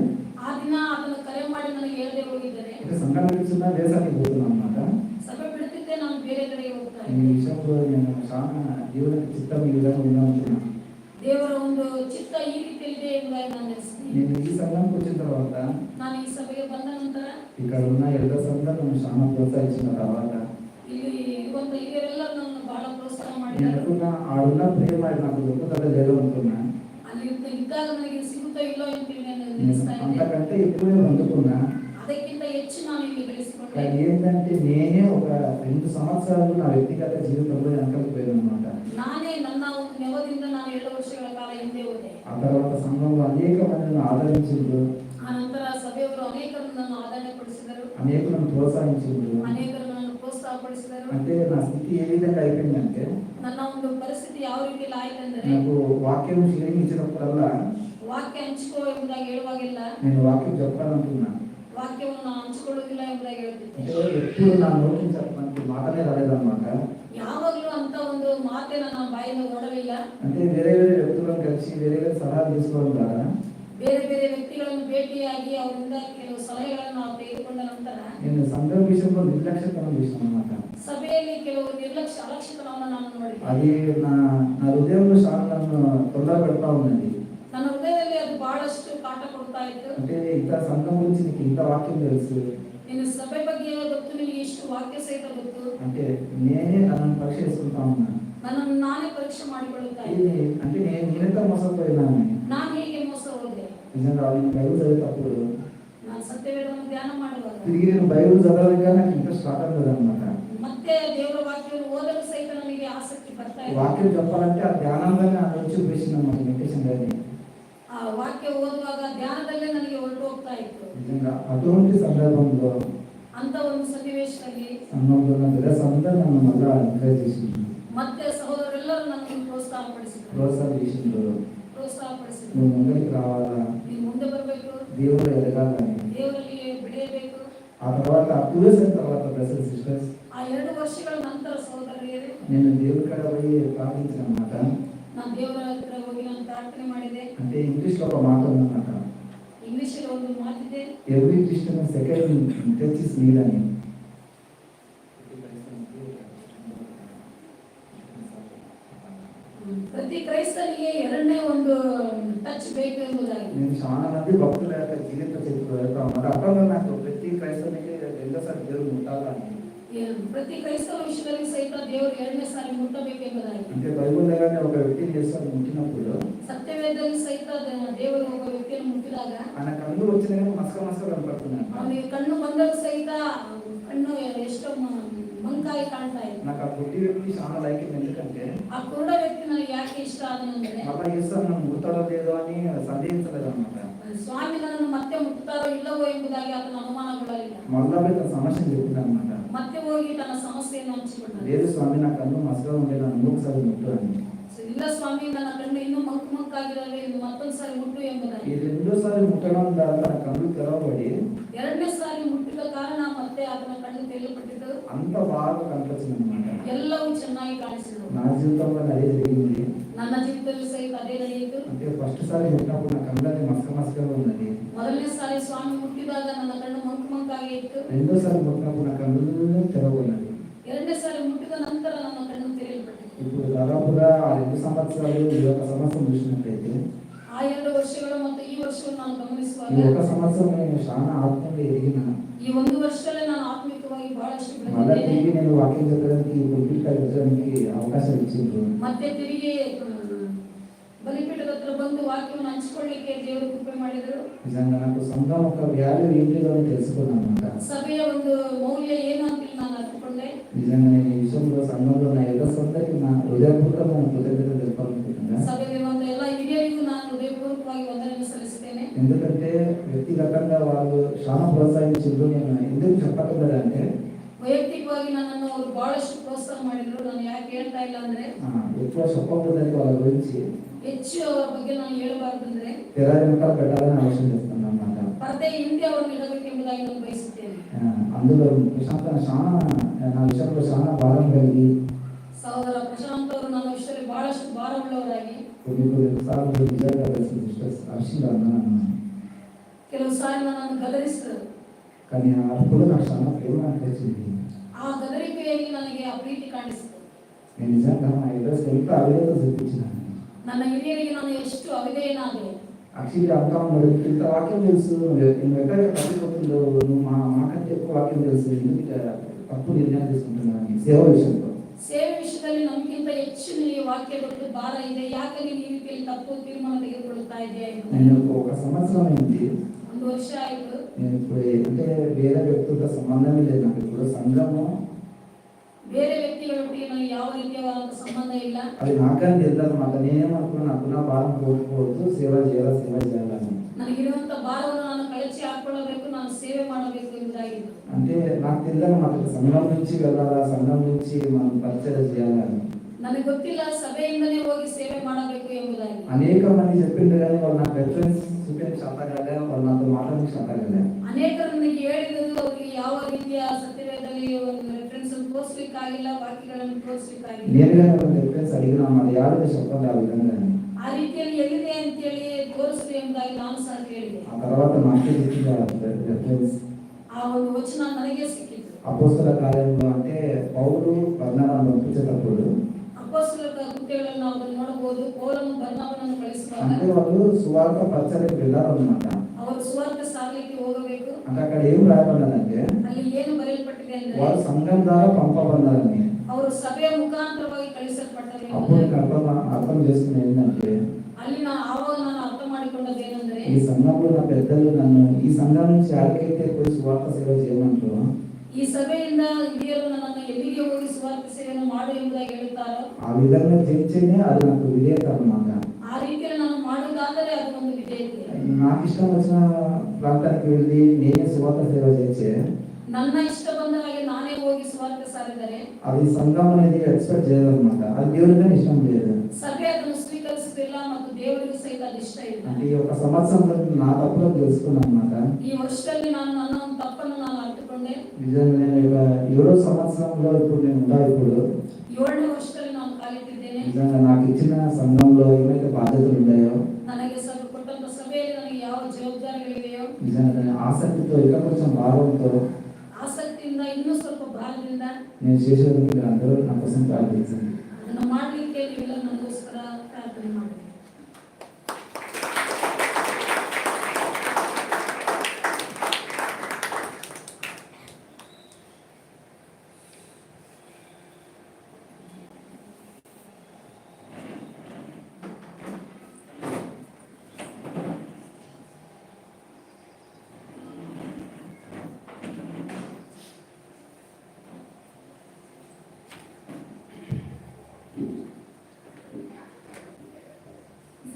ಆ ದಿನ ಅದನ್ನು ಕರೆ ಮಾಡಿ ನನಗೆ ಹೇಳದೆ ಹೋಗಿದ್ದಾರೆ. సంఘం నుంచి దేశానికి పోతున్నాను అన్నమాట. ಸಭೆ ಬಿಡುತ್ತಿದ್ದೆ, ನಾನು ಬೇರೆ ಕಡೆಗೆ ಹೋಗ್ತಾ ఈ ಇದ್ದೆ. విషయంలో నేను చాలా దేవునికి చిత్తం ఈ విధంగా ఉందనుకున్నాను. ದೇವರ ಒಂದು ಚಿತ್ತ ಈ ರೀತಿಯಲ್ಲಿದೆ ಎಂಬುದಾಗಿ ನಾನು ನೆನೆಸಿದ್ದೀನಿ. నేను ఈ సంఘంకి వచ్చిన తర్వాత ನಾನು ಈ ಸಭೆಗೆ ಬಂದ ನಂತರ ఇక్కడ ఉన్న ఎల్డర్స్ అందరూ నన్ను చాలా ప్రోత్సహించిన తర్వాత ಇಲ್ಲಿ ಇರುವಂತ ಹಿರಿಯರೆಲ್ಲ ನನ್ನ ಬಹಳ ಪ್ರೋತ್ಸಾಹ నేను ಮಾಡಿದ್ದಾರೆ. అనుకున్నా ఆడున్న ప్రేమ నాకు దొరుకుతుందో లేదో అనుకున్నా. ಅಲ್ಲಿ ಇದ್ದಾಗ ನನಗೆ ಸಿಗುತ್ತೋ ಇಲ್ಲೋ ಅಂತ ನಾನು ನೆನೆಸ್ತಾ ಇದ್ದೆ. అంతకంటే ఎక్కువే అందుకున్నా. ಅದಕ್ಕಿಂತ ಹೆಚ್ಚು ನಾನು ಇಲ್ಲಿ ಬೆಳೆಸಿಕೊಂಡೆ. కానీ ఏంటంటే నేనే ఒక 2 సంవత్సరాలు నా వ్యక్తిగత జీవితంలో వెనకలికి పోయాను అనమాట. ನಾನೇ ನನ್ನ ಒಂದು ನೆವದಿಂದ ನಾನು 2 ವರ್ಷಗಳ ಕಾಲ ಹಿಂದೆ ಹೋದೆ. ఆ తర్వాత సంఘంలో అనేక మందిని ఆదరించిండ్రు, ಆ ನಂತರ ಸಭೆಯವರು ಅನೇಕರು ನನ್ನ ಆದರಣೆ ಪಡಿಸಿದರು, అనేకులను ప్రోత్సహించిండ్రు. ಅನೇಕರು ನನ್ನನ್ನು ಪ್ರೋತ್ಸಾಹಪಡಿಸಿದರು. అంటే నా స్థితి ఏ విధంగా అయిపోయిందంటే, ನನ್ನ ಒಂದು ಪರಿಸ್ಥಿತಿ ಯಾವ ರೀತಿಯಲ್ಲಿ ಆಯ್ತೆಂದರೆ, నాకు వాక్యం షేరింగ్ ఇచ్చినప్పుడల్లా ವಾಕ್ಯ ಹಂಚಿಕೋ ಎಂಬುದಾಗಿ ಹೇಳುವಾಗೆಲ್ಲ నేను వాక్యం చెప్పాలనుకున్నా. ವಾಕ್ಯವನ್ನು ನಾನು ಹಂಚಿಕೊಳ್ಳುವುದಿಲ್ಲ ಎಂಬುದಾಗಿ ಹೇಳ್ತಿದ್ದೆ. అంటే ఎప్పుడు నా నోటి నుంచి అటువంటి మాటలే రాలేదన్నమాట. ಯಾವಾಗಲೂ ಅಂತ ಒಂದು ಮಾತೇನ ನನ್ನ ಬಾಯಿಂದ ಹೊರಡಲಿಲ್ಲ. అంటే వేరే వేరే వ్యక్తులను కలిసి వేరే వేరే సలహాలు తీసుకోవడం ద్వారా ಬೇರೆ ಬೇರೆ ವ್ಯಕ್ತಿಗಳನ್ನು ಭೇಟಿಯಾಗಿ ಅವರಿಂದ ಕೆಲವು ಸಲಹೆಗಳನ್ನು ನಾವು ತೆಗೆದುಕೊಂಡ ನಂತರ నేను సంఘం విషయంలో నిర్లక్ష్యతనం చేశాను అన్నమాట. ಸಭೆಯಲ್ಲಿ ಕೆಲವು ಅಲಕ್ಷ್ಯತನವನ್ನು ನಾನು ನೋಡಿದೆ. అది నా నా హృదయంలో చాలా నన్ను తొందర పెడతా ఉన్నది. ನನ್ನ ಹೃದಯದಲ್ಲಿ ಅದು ಬಹಳಷ್ಟು ಕಾಟ ಕೊಡ್ತಾ ಇತ್ತು. అంటే ఇంత సంఘం గురించి నీకు ఇంత వాక్యం తెలుసు, ನಿನ್ನ ಸಭೆ ಬಗ್ಗೆ ಗೊತ್ತು, ನಿನಗೆ ಇಷ್ಟು ವಾಕ್ಯ ಸಹಿತ ಗೊತ್ತು. అంటే నేనే నన్ను పరీక్ష చేసుకుంటా ఉన్నా. ನನ್ನನ್ನು ನಾನೇ ಪರೀಕ್ಷೆ ಮಾಡಿಕೊಳ್ಳುತ್ತಾ ఇది ಇದ್ದೆ. అంటే నేనెంత మోసపోయినాను. ನಾನು ಹೇಗೆ ಮೋಸ ಹೋದೆ? నిజంగా నేను బైబిల్ చదివేటప్పుడు ನಾನು ಸತ್ಯವೇದವನ್ನು ಧ್ಯಾನ ಮಾಡುವಾಗ తిరిగి నేను బైబిల్ చదవడానికి నాకు ఇంట్రెస్ట్ రావట్లేదు అనమాట. ಮತ್ತೆ ದೇವರ ವಾಕ್ಯವನ್ನು ಓದಲು ಸಹಿತ ನನಗೆ ಆಸಕ್ತಿ ಬರ್ತಾ ಇದೆ. వాక్యం చెప్పాలంటే ఆ ధ్యానంగానే ఆ నుంచి వేసిన అన్నమాట మెడిటేషన్ కానీ. ಆ ವಾಕ್ಯ ಓದುವಾಗ ಧ್ಯಾನದಲ್ಲೇ ನನಗೆ ಹೊರಟು ಹೋಗ್ತಾ ಇತ್ತು. నిజంగా అటువంటి సందర్భంలో ಅಂತ ಒಂದು ಸನ್ನಿವೇಶದಲ್ಲಿ సంఘంలో ఉన్న బ్రదర్స్ అందరూ నన్ను మళ్ళా ఎంకరేజ్ చేసిండ్రు, ಮತ್ತೆ సహోదరులెಲ್ಲರೂ ನನ್ನನ್ನು ಪ್ರೋತ್ಸಾಹಪಡಿಸಿದರು. ప్రోత్సహించిండ్రు. ಪ್ರೋತ್ಸಾಹಪಡಿಸಿದರು. నువ్వు ముందుకు రావాలా, ನೀವು ಮುಂದೆ ಬರಬೇಕು, దేవుడు ఎదగాలని. ದೇವರಲ್ಲಿ ಬೆಳೆಯಬೇಕು. ఆ తర్వాత 2 years అయిన తర్వాత బ్రదర్స్ సిస్టర్స్ ಆ 2 ವರ್ಷಗಳ ನಂತರ ಸಹೋದರರೇ నేను దేవుడి కాడ పోయి ప్రార్థించిన అన్నమాట. ನಾನು ದೇವರ ಹತ್ರ ಹೋಗಿ ನಾನು ಪ್ರಾರ್ಥನೆ ಮಾಡಿದೆ. అంటే ఇంగ్లీష్ లో ఒక మాట ఉందన్నమాట, ಇಂಗ್ಲಿಷ್ ಅಲ್ಲಿ ಒಂದು ಮಾತಿದೆ, every Christian second touch is need అని. ಪ್ರತಿ ಕ್ರೈಸ್ತನಿಗೆ ಎರಡನೇ ಒಂದು ಟಚ್ ಬೇಕು ಎಂಬುದಾಗಿ. నేను చాలా మంది భక్తుల యొక్క జీవిత చరిత్ర వెళ్తా ఉన్నాను. అక్కడ నాకు ప్రతి క్రైస్తవునికి రెండోసారి దేవుడు ముట్టాలని, ಪ್ರತಿ ಕ್ರೈಸ್ತವ ವಿಷಯದಲ್ಲಿ ಸಹಿತ ದೇವರು ಎರಡನೇ ಸಾರಿ ಮುಟ್ಟಬೇಕೆಂಬುದಾಗಿ. అంటే బైబిల్ దగ్గరనే ఒక వ్యక్తిని చేస్తాడు ముట్టినప్పుడు ಸತ್ಯವೇದದಲ್ಲಿ ಸಹಿತ ದೇವರು ಒಬ್ಬ ವ್ಯಕ್ತಿಯನ್ನು ಮುಟ್ಟಿದಾಗ ఆయన కళ్ళు వచ్చిన మస్క మస్క కనపడుతున్నాడు. ಅವನಿಗೆ ಕಣ್ಣು ಬಂದರೂ ಸಹಿತ ಕಣ್ಣು ಎಷ್ಟೋ ಮಂಕಾಗಿ ಕಾಣ್ತಾ ಇದೆ. నాకు ఆ గుడ్డి వ్యక్తి చాలా లైక్, ఎందుకంటే ಆ ಕುರುಡ ವ್ಯಕ್ತಿ ನನಗೆ ಯಾಕೆ ಇಷ್ಟ ಆದನೆಂದರೆ అలా చేస్తాను నన్ను ముడతాడో లేదో అని సందేహించలేదు అనమాట. ಸ್ವಾಮಿ ನನ್ನನ್ನು ಮತ್ತೆ ಮುಟ್ಟುತ್ತಾರೋ ಇಲ್ಲವೋ ಎಂಬುದಾಗಿ ಆತನ ಅನುಮಾನಗೊಳ್ಳಲಿಲ್ಲ. మళ్ళా తన సమస్య చెప్పింది అనమాట. ಮತ್ತೆ ಹೋಗಿ తన ಸಮಸ್ಯೆಯನ್ನು ಹಂಚಿಕೊಂಡನು. లేదు స్వామి నా కన్ను మస్గా ఉండే నన్ను ఇంకొకసారి ముట్టు అని. ಇಲ್ಲ ಸ್ವಾಮಿ, ನನ್ನ ಕಣ್ಣು ಇನ್ನೂ ಮಂಕಾಗಿರಲಿ, ಮತ್ತೊಂದು ಸಾರಿ ಮುಟ್ಟು ಎಂಬುದಾಗಿ. ఈ రెండోసారి ముట్టడం ద్వారా నా కళ్ళు తెరవబడి ಎರಡನೇ ಸಾರಿ ಮುಟ್ಟಿದ ಕಾರಣ ಮತ್ತೆ ಆತನ ಕಣ್ಣು ತೆರೆಯಲ್ಪಟ್ಟಿದ್ದು. అంత బాగా కనిపించింది అనమాట. ಎಲ್ಲವೂ ಚೆನ್ನಾಗಿ ಕಾಣಿಸಿದವು. నా జీవితంలో అదే జరిగింది. ನನ್ನ ಜೀವಿತದಲ್ಲಿ ಸಹಿತ ಅದೇ ನಡೆಯಿತು. అంటే ఫస్ట్ సారి ముట్టినప్పుడు నా కళ్ళని మస్క మస్కగా ఉన్నది. ಮೊದಲನೇ ಸಾರಿ ಸ್ವಾಮಿ ಮುಟ್ಟಿದಾಗ ನನ್ನ ಕಣ್ಣು ಮಂಕಾಗಿ ಇತ್ತು. రెండోసారి ముట్టినప్పుడు నా కళ్ళు తెరవబడినది. ಎರಡನೇ ಸಾರಿ ಮುಟ್ಟಿದ ನಂತರ ನನ್ನ ಕಣ್ಣು ತೆರೆಯಲ್ಪಟ್ಟಿತು. ఇప్పుడు దాదాపుగా ఆ 2 సంవత్సరాలు ఈ ఒక సంవత్సరం చూసినట్లయితే ಆ 2 ವರ್ಷಗಳು ಮತ್ತು ಈ ವರ್ಷವನ್ನು ನಾನು ఈ ಗಮನಿಸುವಾಗ ఒక సంవత్సరం నేను చాలా ఆత్మగా ఎదిగిన. ಈ 1 ವರ್ಷದಲ್ಲೇ ನಾನು ಆತ್ಮಿಕವಾಗಿ ಬಹಳಷ್ಟು మళ్ళీ ಬೆಳೆದಿದ್ದೇನೆ. తిరిగి నేను వాక్యం చెప్పడానికి పొలిటికల్ విజయానికి అవకాశం ఇచ్చిండ్రు. ಮತ್ತೆ ತಿರುಗಿ ಬಲಿಪೀಠದ ಹತ್ರ ಬಂದು ವಾಕ್ಯವನ್ನು ಹಂಚಿಕೊಳ್ಳಿಕ್ಕೆ ದೇವರು ಕೃಪೆ ಮಾಡಿದರು. నిజంగా నాకు సంఘం ఒక వాల్యూ ఏంటిదో అని తెలుసుకున్నాను అన్నమాట. ಸಭೆಯ ಒಂದು ಮೌಲ್ಯ ಏನು ಅಂತ ನಾನು ಅರ್ಥಕೊಂಡೆ. నిజంగా నేను ఈ విషయంలో సంఘంలో నా ఎదురందరికీ నా హృదయపూర్వకమైన కృతజ్ఞతలు తెలుపాలనుకుంటున్నాను. ಸಭೆಯಲ್ಲಿರುವಂತ ಎಲ್ಲ ಹಿರಿಯರಿಗೂ ನಾನು ಹೃದಯಪೂರ್ವಕವಾಗಿ ವಂದನೆಯನ್ನು ಸಲ್ಲಿಸುತ್ತೇನೆ. ఎందుకంటే వ్యక్తిగతంగా వాళ్ళు చాలా ప్రోత్సహించారు. నేను ఎందుకు చెప్పట్లేదంటే ವೈಯಕ್ತಿಕವಾಗಿ ನನ್ನನ್ನು ಅವರು ಬಹಳಷ್ಟು ಪ್ರೋತ್ಸಾಹ ಮಾಡಿದ್ರು. ನಾನು ಯಾಕೆ ಹೇಳ್ತಾ ಇಲ್ಲ ಅಂದ್ರೆ ఎక్కువ చెప్పకూడదని వాళ్ళ గురించి ಹೆಚ್ಚು ಅವರ ಬಗ್ಗೆ ನಾನು ಹೇಳಬಾರದು ಅಂದ್ರೆ తెర వెనకాల పెట్టాలని ఆలోచన చేస్తున్నాను అన్నమాట. ಪರದೆ ಹಿಂದೆ ಅವರನ್ನು ಇಡಬೇಕೆಂಬುದಾಗಿ ನಾನು ಬಯಸುತ್ತೇನೆ. అందులో ప్రశాంత్ చాలా నా విషయంలో చాలా భారం కలిగి ಸಹೋದರ ಪ್ರಶಾಂತ್ ಅವರು ನನ್ನ ವಿಷಯದಲ್ಲಿ ಬಹಳಷ್ಟು ಭಾರವುಳ್ಳವರಾಗಿ కొన్ని సార్లు నిజంగా సిస్టర్స్ హర్షిగా అన్నాను. ಕೆಲವು ಸಾರಿ ನನ್ನನ್ನು ಗದರಿಸಿದರು. కానీ ఆ అప్పుడు నాకు చాలా ప్రేమ అనిపించింది. ಆ ಗದರಿಕೆಯಲ್ಲಿ ನನಗೆ ಆ ಪ್ರೀತಿ ಕಾಣಿಸಿತು. నేను నిజంగా నా ఎదురు ఎంత అవిధేయత చూపించినాను. ನನ್ನ ಹಿರಿಯರಿಗೆ ನಾನು ಎಷ್ಟು ಅವಿಧೇಯನಾದೆ. యాక్చువల్లీ అంతా ఉన్నాడు, ఇంత వాక్యం తెలుసు, నువ్వు ఎక్కడ తప్పిపోతుందో, నువ్వు మాకంటే ఎక్కువ వాక్యం తెలుసు, ఎందుకు తప్పు నిర్ణయం తీసుకుంటున్నాను సేవ విషయంలో. ಸೇವೆ ವಿಷಯದಲ್ಲಿ ನಮಗಿಂತ ಹೆಚ್ಚು ನಿನಗೆ ವಾಕ್ಯ ಗೊತ್ತು, ಭಾರ ಇದೆ, ಯಾಕೆ ನೀನು ಈ ರೀತಿಯಲ್ಲಿ ತಪ್ಪು ತೀರ್ಮಾನ ತೆಗೆದುಕೊಳ್ಳುತ್ತಾ ಇದೆಯಾ ಎಂದು. నేను ఒక సంవత్సరం అయింది. 1 ವರ್ಷ ಆಯಿತು. నేను ఇప్పుడు అంటే వేరే వ్యక్తులతో సంబంధమే లేదు నాకు. ఇప్పుడు సంఘము ಬೇರೆ ವ್ಯಕ್ತಿಗಳೊಟ್ಟಿಗೆ ನನಗೆ ಯಾವ ರೀತಿಯಾದ ಸಂಬಂಧ ಇಲ್ಲ. అది నాకని తెలుసు అన్నమాట. నేనేమనుకున్నా నాకున్న భారం కోల్పోవద్దు, సేవ చేయాలని. ನನಗಿರುವಂತ ಭಾರವನ್ನು ನಾನು ಕಳಚಿ ಹಾಕೊಳ್ಳಬೇಕು, ನಾನು ಸೇವೆ ಮಾಡಬೇಕು ಎಂಬುದಾಗಿತ್ತು. అంటే నాకు తెలియదు అన్నమాట. సంఘం నుంచి వెళ్ళాలా, సంఘం నుంచి మనం పరిచయం చేయాలని. ನನಗೆ ಗೊತ್ತಿಲ್ಲ ಸಭೆಯಿಂದಲೇ ಹೋಗಿ ಸೇವೆ ಮಾಡಬೇಕು ಎಂಬುದಾಗಿ. అనేక మంది చెప్పిండ్రు కానీ వాళ్ళు నాకు రెఫరెన్స్ చూపించి శాతగాలే, వాళ్ళు నాతో మాట్లాడి శాతగాలే. ಅನೇಕರು ನನಗೆ ಹೇಳಿದರು, ಅವರಿಗೆ ಯಾವ ರೀತಿಯ ಸತ್ಯವೇದದಲ್ಲಿ ಒಂದು ರೆಫರೆನ್ಸ್ ತೋರಿಸ್ಲಿಕ್ಕಾಗಿಲ್ಲ, ವಾಕ್ಯಗಳನ್ನು ತೋರಿಸ್ಲಿಕ್ಕಾಗಿಲ್ಲ. నేరుగా రిఫరెన్స్ అడిగినా మరి యారు చెప్పాలి ఆ విధంగా. ಆ ರೀತಿಯಲ್ಲಿ ಎಲ್ಲಿದೆ ಅಂತೇಳಿ ತೋರಿಸ್ರಿ ಎಂಬುದಾಗಿ ನಾನು ಸಹ ಕೇಳಿದೆ. ఆ తర్వాత నాకే ఇచ్చిన రిఫరెన్స్ ಆ ಒಂದು ವಚನ ನನಗೆ ಸಿಕ್ಕಿತು. అపోస్తల కార్యంలో అంటే పౌలు బర్నబాను పంపించేటప్పుడు ಅಪೊಸ್ತಲರ ಕೃತ್ಯಗಳನ್ನು ನಾವು ನೋಡಬಹುದು. ಪೌಲನು ಬರ್ನಬನನ್ನು ಕಳಿಸುವಾಗ అంటే వాళ్ళు సువార్త పరిచర్యకు వెళ్ళారన్నమాట. ಅವರು ಸುವಾರ್ತೆ ಸಾರಲಿಕ್ಕೆ ಹೋಗಬೇಕು. అంటే అక్కడ ఏం రాయబడినదంటే ಅಲ್ಲಿ ಏನು ಬರೆಯಲ್ಪಟ್ಟಿದೆ ಅಂದರೆ వాళ్ళు సంఘం ద్వారా పంపబడ్డారని. ಅವರು ಸಭೆಯ ಮುಖಾಂತರವಾಗಿ ಕಳಿಸಲ್ಪಟ್ಟರು. అప్పుడు అర్థం చేసుకునే ఏంటంటే ಅಲ್ಲಿ ಆವಾಗ ನಾನು ಅರ್ಥ ಮಾಡಿಕೊಂಡದ್ದು ಏನಂದ್ರೆ ఈ సంఘంలో ఉన్న పెద్దలు నన్ను ఈ సంఘం నుంచి ಯಾರಿಗైతే పోయి సువార్త సేవ చేయమంటారో ಈ ಸಭೆಯಿಂದ ಹಿರಿಯರು ನನ್ನನ್ನು ಎಲ್ಲಿಗೆ ಹೋಗಿ ಸುವಾರ್ತೆ ಸೇವೆಯನ್ನು ಮಾಡು ಎಂಬುದಾಗಿ ಹೇಳುತ್ತಾರೋ ఆ విధంగా చేస్తేనే అది నాకు విధేయత అన్నమాట. ಆ ರೀತಿಯಲ್ಲಿ ನಾನು ಮಾಡುವುದಾದರೆ ಅದು ಒಂದು ವಿಧೇಯತೆ. నాకు ఇష్టం వచ్చిన ప్రాంతానికి వెళ్ళి నేనే సువార్త సేవ చేస్తే ನನ್ನ ಇಷ್ಟ ಬಂದ ಹಾಗೆ ನಾನೇ ಹೋಗಿ ಸುವಾರ್ತೆ ಸಾರಿದರೆ అది సంఘం అనేది ఎక్స్పెక్ట్ చేయదన్నమాట. అది దేవుడికి ఇష్టం లేదు. ಸಭೆ ಅದನ್ನು ಸ್ವೀಕರಿಸುತ್ತಿಲ್ಲ ಮತ್ತು ದೇವರಿಗೂ ಸಹಿತ ಅದು ಇಷ್ಟ ಇಲ್ಲ. అంటే ఈ ఒక సంవత్సరంలో నా తప్పులు తెలుసుకున్నాను అన్నమాట. ಈ ವರ್ಷದಲ್ಲಿ ನಾನು ನನ್ನ ಒಂದು ತಪ್ಪನ್ನು ನಾನು ಅರಿತುಕೊಂಡೆ. నిజంగా నేను 7వ సంవత్సరంలో ఇప్పుడు నేను ఉండా ఇప్పుడు 7ನೇ ವರ್ಷದಲ್ಲಿ ನಾನು ಕಾಲಿಟ್ಟಿದ್ದೇನೆ. నిజంగా నాకు ఇచ్చిన సంఘంలో ఏమైతే బాధ్యతలు ఉన్నాయో ನನಗೆ ಸ್ವಲ್ಪ ಕೊಟ್ಟಂತ ಸಭೆಯಲ್ಲಿ ನನಗೆ ಯಾವ ಜವಾಬ್ದಾರಿಗಳಿವೆಯೋ నిజంగా ఆసక్తితో ఇంకా కొంచెం భావంతో ಆಸಕ್ತಿಯಿಂದ ಇನ್ನೂ ಸ್ವಲ್ಪ ಭಾರದಿಂದ నేను చేసేందుకు మీరు అందరూ నా కోసం ప్రార్థించండి. ಅದನ್ನು ಮಾಡಲಿಕ್ಕೆ ನೀವೆಲ್ಲ ನನಗೋಸ್ಕರ ಪ್ರಾರ್ಥನೆ ಮಾಡಿ.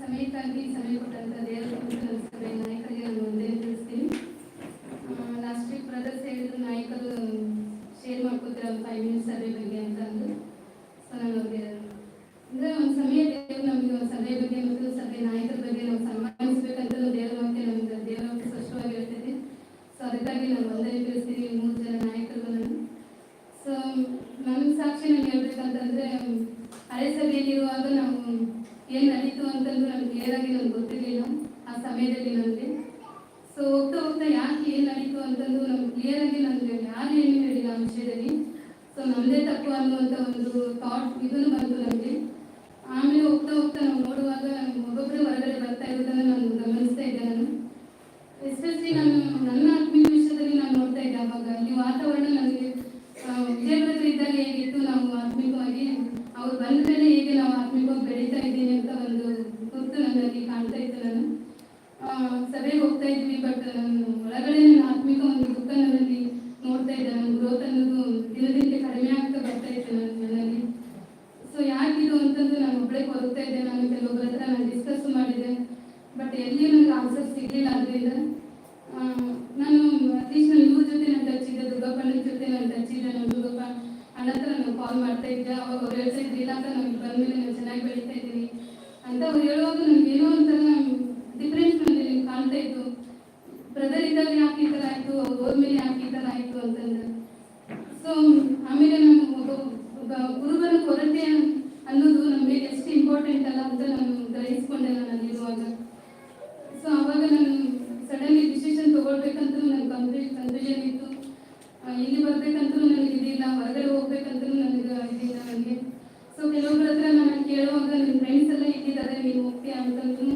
ಸಮಯಕ್ಕಾಗಿ ಸಮಯ ಕೊಟ್ಟಂತ ದೇವರ ಸಭೆ ನಾಯಕರಿಗೆ ನಾನು ಒಂದೇ ತಿಳಿಸ್ತೀನಿ. ಲಾಸ್ಟ್ ವೀಕ್ ಬ್ರದರ್ಸ್ ಹೇಳಿದ್ರು ನಾಯಕರು ಶೇರ್ ಮಾಡ್ಕೋತೀರ 5 minutes ಸಭೆ ಬಗ್ಗೆ ಅಂತ ಅಂದು. ಸೊ ನಾನು ಅವ್ರಿಗೆ ಅಂದರೆ ಒಂದು ಸಮಯ ದೇವರು ನಮಗೆ ಒಂದು ಸಭೆ ಬಗ್ಗೆ ಮತ್ತು ಸಭೆ ನಾಯಕರ ಬಗ್ಗೆ ನಾವು ಸನ್ಮಾನಿಸಬೇಕಂತ ದೇವರ ವಾಕ್ಯ ನಮ್ಗೆ ದೇವರ ವಾಕ್ಯ ಸ್ಪಷ್ಟವಾಗಿ ಹೇಳ್ತೈತಿ. ಸೊ ಅದಕ್ಕಾಗಿ ನಾನು ಒಂದೇ ತಿಳಿಸ್ತೀನಿ 3 ಜನ ನಾಯಕರು ನಾನು. ಸೊ ನನ್ನ ಸಾಕ್ಷಿ ನಾನು ಹೇಳ್ಬೇಕಂತಂದರೆ ಹಳೆ ಸಭೆಯಲ್ಲಿರುವಾಗ ನಾವು ಏನು ನಡೀತು ಅಂತಂದು ನಮ್ಗೆ ಕ್ಲಿಯರ್ ಆಗಿ ನಮ್ಗೆ ಗೊತ್ತಿರಲಿಲ್ಲ ಆ ಸಮಯದಲ್ಲಿ ನನಗೆ. ಸೊ ಹೋಗ್ತಾ ಹೋಗ್ತಾ ಯಾಕೆ ಏನು ನಡೀತು ಅಂತಂದು ನಮ್ಗೆ ಕ್ಲಿಯರ್ ಆಗಿ ನನಗೆ ಯಾರು ಏನು ಹೇಳಿಲ್ಲ ಆ ವಿಷಯದಲ್ಲಿ. ಸೊ ನಮ್ಮದೇ ತಪ್ಪು ಅನ್ನುವಂಥ ಒಂದು ಥಾಟ್ ಇದನ್ನು ಬಂತು ನನಗೆ. ಆಮೇಲೆ ಹೋಗ್ತಾ ಹೋಗ್ತಾ ನಾವು ನೋಡುವಾಗ ಒಬ್ಬೊಬ್ಬರು ಹೊರಗಡೆ ಬರ್ತಾ ಇರೋದನ್ನು ನಾನು ಗಮನಿಸ್ತಾ ಇದ್ದೆ. ನಾನು ಎಸ್ಪೆಷಲಿ ನಾನು ನನ್ನ ಆತ್ಮೀಯ ವಿಷಯದಲ್ಲಿ ನಾನು ನೋಡ್ತಾ ಇದ್ದೆ. ಆವಾಗ ಅಲ್ಲಿ ವಾತಾವರಣ ನನಗೆ ವಿಜಯಪುರದಲ್ಲಿ ಇದ್ದಾಗ ಹೇಗಿತ್ತು, ನಾವು ಆತ್ಮಿಕವಾಗಿ ಅವ್ರು ಬಂದ ಮೇಲೆ ಹೇಗೆ ನಾವು ಆತ್ಮಿಕವಾಗಿ ಬೆಳೀತಾ ಇದ್ದೀನಿ ಅಂತ ಒಂದು ಗುರುತು ನನ್ನಲ್ಲಿ ಕಾಣ್ತಾ ಇತ್ತು. ನಾನು ಸಭೆಗೆ ಹೋಗ್ತಾ ಇದ್ವಿ, ಬಟ್ ನಾನು ಒಳಗಡೆ ನನ್ನ ಆತ್ಮಿಕ ಒಂದು ದುಃಖ ನನ್ನಲ್ಲಿ ನೋಡ್ತಾ ಇದ್ದೆ. ನನ್ನ ಗ್ರೋತ್ ಅನ್ನೋದು ದಿನದಿನಕ್ಕೆ ಕಡಿಮೆ ಆಗ್ತಾ ಬರ್ತಾ ಇತ್ತು ನನ್ನಲ್ಲಿ. ಸೊ ಯಾಕಿದು ಅಂತಂದು ನಾನು ಒಬ್ಬಳೇ ಕೊರಗ್ತಾ ಇದ್ದೆ. ನಾನು ಕೆಲವೊಬ್ಬರ ಹತ್ರ ನಾನು ಡಿಸ್ಕಸ್ ಮಾಡಿದೆ, ಬಟ್ ಎಲ್ಲಿಯೂ ನನಗೆ ಆನ್ಸರ್ ಸಿಗಲಿಲ್ಲ. ಅದರಿಂದ ನಾನು ಅಟ್ಲೀಸ್ಟ್ ನಾನು ಇವ್ರ ಜೊತೆ ನಾನು ಟಚ್ಚಿದ್ದೆ, ದುರ್ಗಪ್ಪನ ಜೊತೆ ನಾನು ಟಚ್ಚಿದ್ದೆ. ನಾನು ದುರ್ಗಪ್ಪ ಅಣ್ಣ ಹತ್ರ ನಾನು ಕಾಲ್ ಮಾಡ್ತಾ ಇದ್ದೆ. ಅವಾಗ ಅವ್ರು ಹೇಳ್ತಾ ಇದ್ರು, ಇಲ್ಲ ಅಂತ ನಮ್ಗೆ ಬಂದಮೇಲೆ ನಾನು ಚೆನ್ನಾಗಿ ಬೆಳೀತಾ ಇದ್ದೀನಿ ಅಂತ ಅವ್ರು ಹೇಳುವಾಗ ನನಗೆ ಏನೋ ಒಂಥರ ಡಿಫ್ರೆನ್ಸ್ ನನಗೆ ಕಾಣ್ತಾ ಇತ್ತು. ಬ್ರದರ್ ಇದ್ದಾಗ ಯಾಕೆ ಈ ಥರ ಆಯಿತು, ಅವ್ರು ಹೋದ್ಮೇಲೆ ಯಾಕೆ ಈ ಥರ ಆಯಿತು ಅಂತಂದ್ರೆ. ಸೊ ಆಮೇಲೆ ನಾನು ಒಬ್ಬ ಗುರುಗಳ ಕೊರತೆ ಅನ್ನೋದು ನಮಗೆ ಎಷ್ಟು ಇಂಪಾರ್ಟೆಂಟ್ ಅಲ್ಲ ಅಂತ ನಾನು ಗ್ರಹಿಸ್ಕೊಂಡೆ ನಾನು ಇರುವಾಗ. ಸೊ ಆವಾಗ ನಾನು ಸಡನ್ಲಿ ಡಿಸಿಷನ್ ತೊಗೊಳ್ಬೇಕಂತೂ ನನಗೆ ಕನ್ಫ್ಯೂಷನ್ ಇತ್ತು. ಇಲ್ಲಿ ಬರ್ಬೇಕಂತೂ ನನಗೆ ಇದಿಲ್ಲ, ಹೊರಗಡೆ ಹೋಗ್ಬೇಕಂತೂ ನನಗೆ ಇದಿಲ್ಲ ನನಗೆ. ಸೊ ಕೆಲವೊಬ್ಬರ ಹತ್ರ ನಾನು ಕೇಳುವಾಗ ನನ್ನ ಫ್ರೆಂಡ್ಸ್ ಎಲ್ಲ ಇಟ್ಟಿದ್ದಾರೆ, ನೀನು ಹೋಗ್ತೀಯಾ ಅಂತಂದು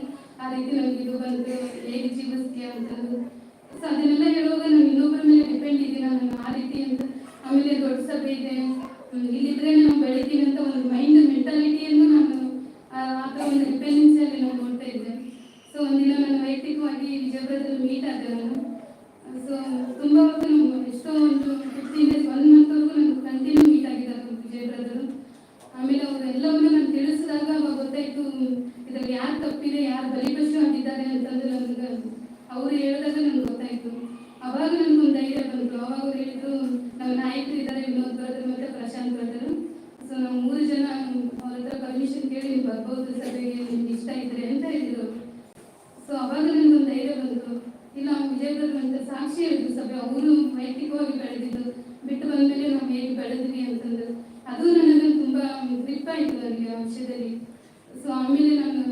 ಆ ರೀತಿ ನನಗೆ ಇದು ಬಂದು ಹೇಗೆ ಜೀವಿಸ್ತೀಯಾ ಅಂತಂದು. ಸೊ ಅದನ್ನೆಲ್ಲ ಹೇಳುವಾಗ ನಾನು ಇನ್ನೊಬ್ಬರ ಮೇಲೆ ಡಿಪೆಂಡ್ ಇದ್ದೀನಿ ನಾನು ಆ ರೀತಿ ಅಂತ. ಆಮೇಲೆ ದೊಡ್ಡ ಸಭೆ ಇದೆ, ಇಲ್ಲಿದ್ರೆ ನಾವು ಬೆಳಿತೀವಿ ಅಂತ ಒಂದು ಮೆಂಟಾಲಿಟಿಯನ್ನು ನಾನು ಆ ಥರ ಒಂದು ಡಿಪೆಂಡೆನ್ಸಿಯಲ್ಲಿ ನಾನು ನೋಡ್ತಾ ಇದ್ದೆ. ಸೊ ಒಂದಿನ ನಾನು ವೈಯಕ್ತಿಕವಾಗಿ ವಿಜಯಪುರದಲ್ಲಿ ಮೀಟ್ ಆದೆ ನಾನು. ಸೊ ತುಂಬ ಹೊತ್ತು ಎಷ್ಟೋ ಒಂದು 15 days 1 monthವರೆಗೂ ನಾನು ಕಂಟಿನ್ಯೂ ಮೀಟ್ ಆಗಿದ್ದಾರೆ ವಿಜಯಪುರದವರು. ಆಮೇಲೆ ಅವರು ಎಲ್ಲವನ್ನೂ ನಾನು ತಿಳಿಸಿದಾಗ ಅವಾಗ ಗೊತ್ತಾಯಿತು ಇದರಲ್ಲಿ ಯಾರು ತಪ್ಪಿದೆ, ಯಾರು ಬಲಿಪಶು ಆಗಿದ್ದಾರೆ ಅಂತಂದು ನನಗೆ ಅವರು ಹೇಳಿದಾಗ ನನಗೆ ಗೊತ್ತಾಯಿತು. ಅವಾಗ ನನಗೊಂದು ಧೈರ್ಯ ಬಂತು. ಅವಾಗ ಅವ್ರು ಹೇಳಿದ್ರು, ನಮ್ಮ ನಾಯಕರು ಇದ್ದಾರೆ, ವಿನೋದ್ ಬ್ರದರ್ ಮತ್ತು ಪ್ರಶಾಂತ್ ಬ್ರದರು. ಸೊ ನಾವು 3 ಜನ ಅವ್ರ ಹತ್ರ ಪರ್ಮಿಷನ್ ಕೇಳಿ ನೀವು ಬರ್ಬೋದು ಸಭೆಗೆ, ನಿಮ್ಗೆ ಇಷ್ಟ ಇದ್ರೆ ಅಂತ ಹೇಳಿದರು. ಸೊ ಅವಾಗ ನನಗೊಂದು ಧೈರ್ಯ ಬಂತು. ಇಲ್ಲ ವಿಜಯಪುರ ಅಂತ ಸಾಕ್ಷಿ ಹೇಳಿದ್ರು ಸಭೆ, ಅವರು ವೈಯಕ್ತಿಕವಾಗಿ ಬೆಳೆದಿದ್ದು, ಬಿಟ್ಟು ಬಂದಮೇಲೆ ನಾವು ಹೇಗೆ ಬೆಳೆದ್ವಿ ಅಂತ. ವಿಷಯದಲ್ಲಿ. ಸೊ ಆಮೇಲೆ ನಾನು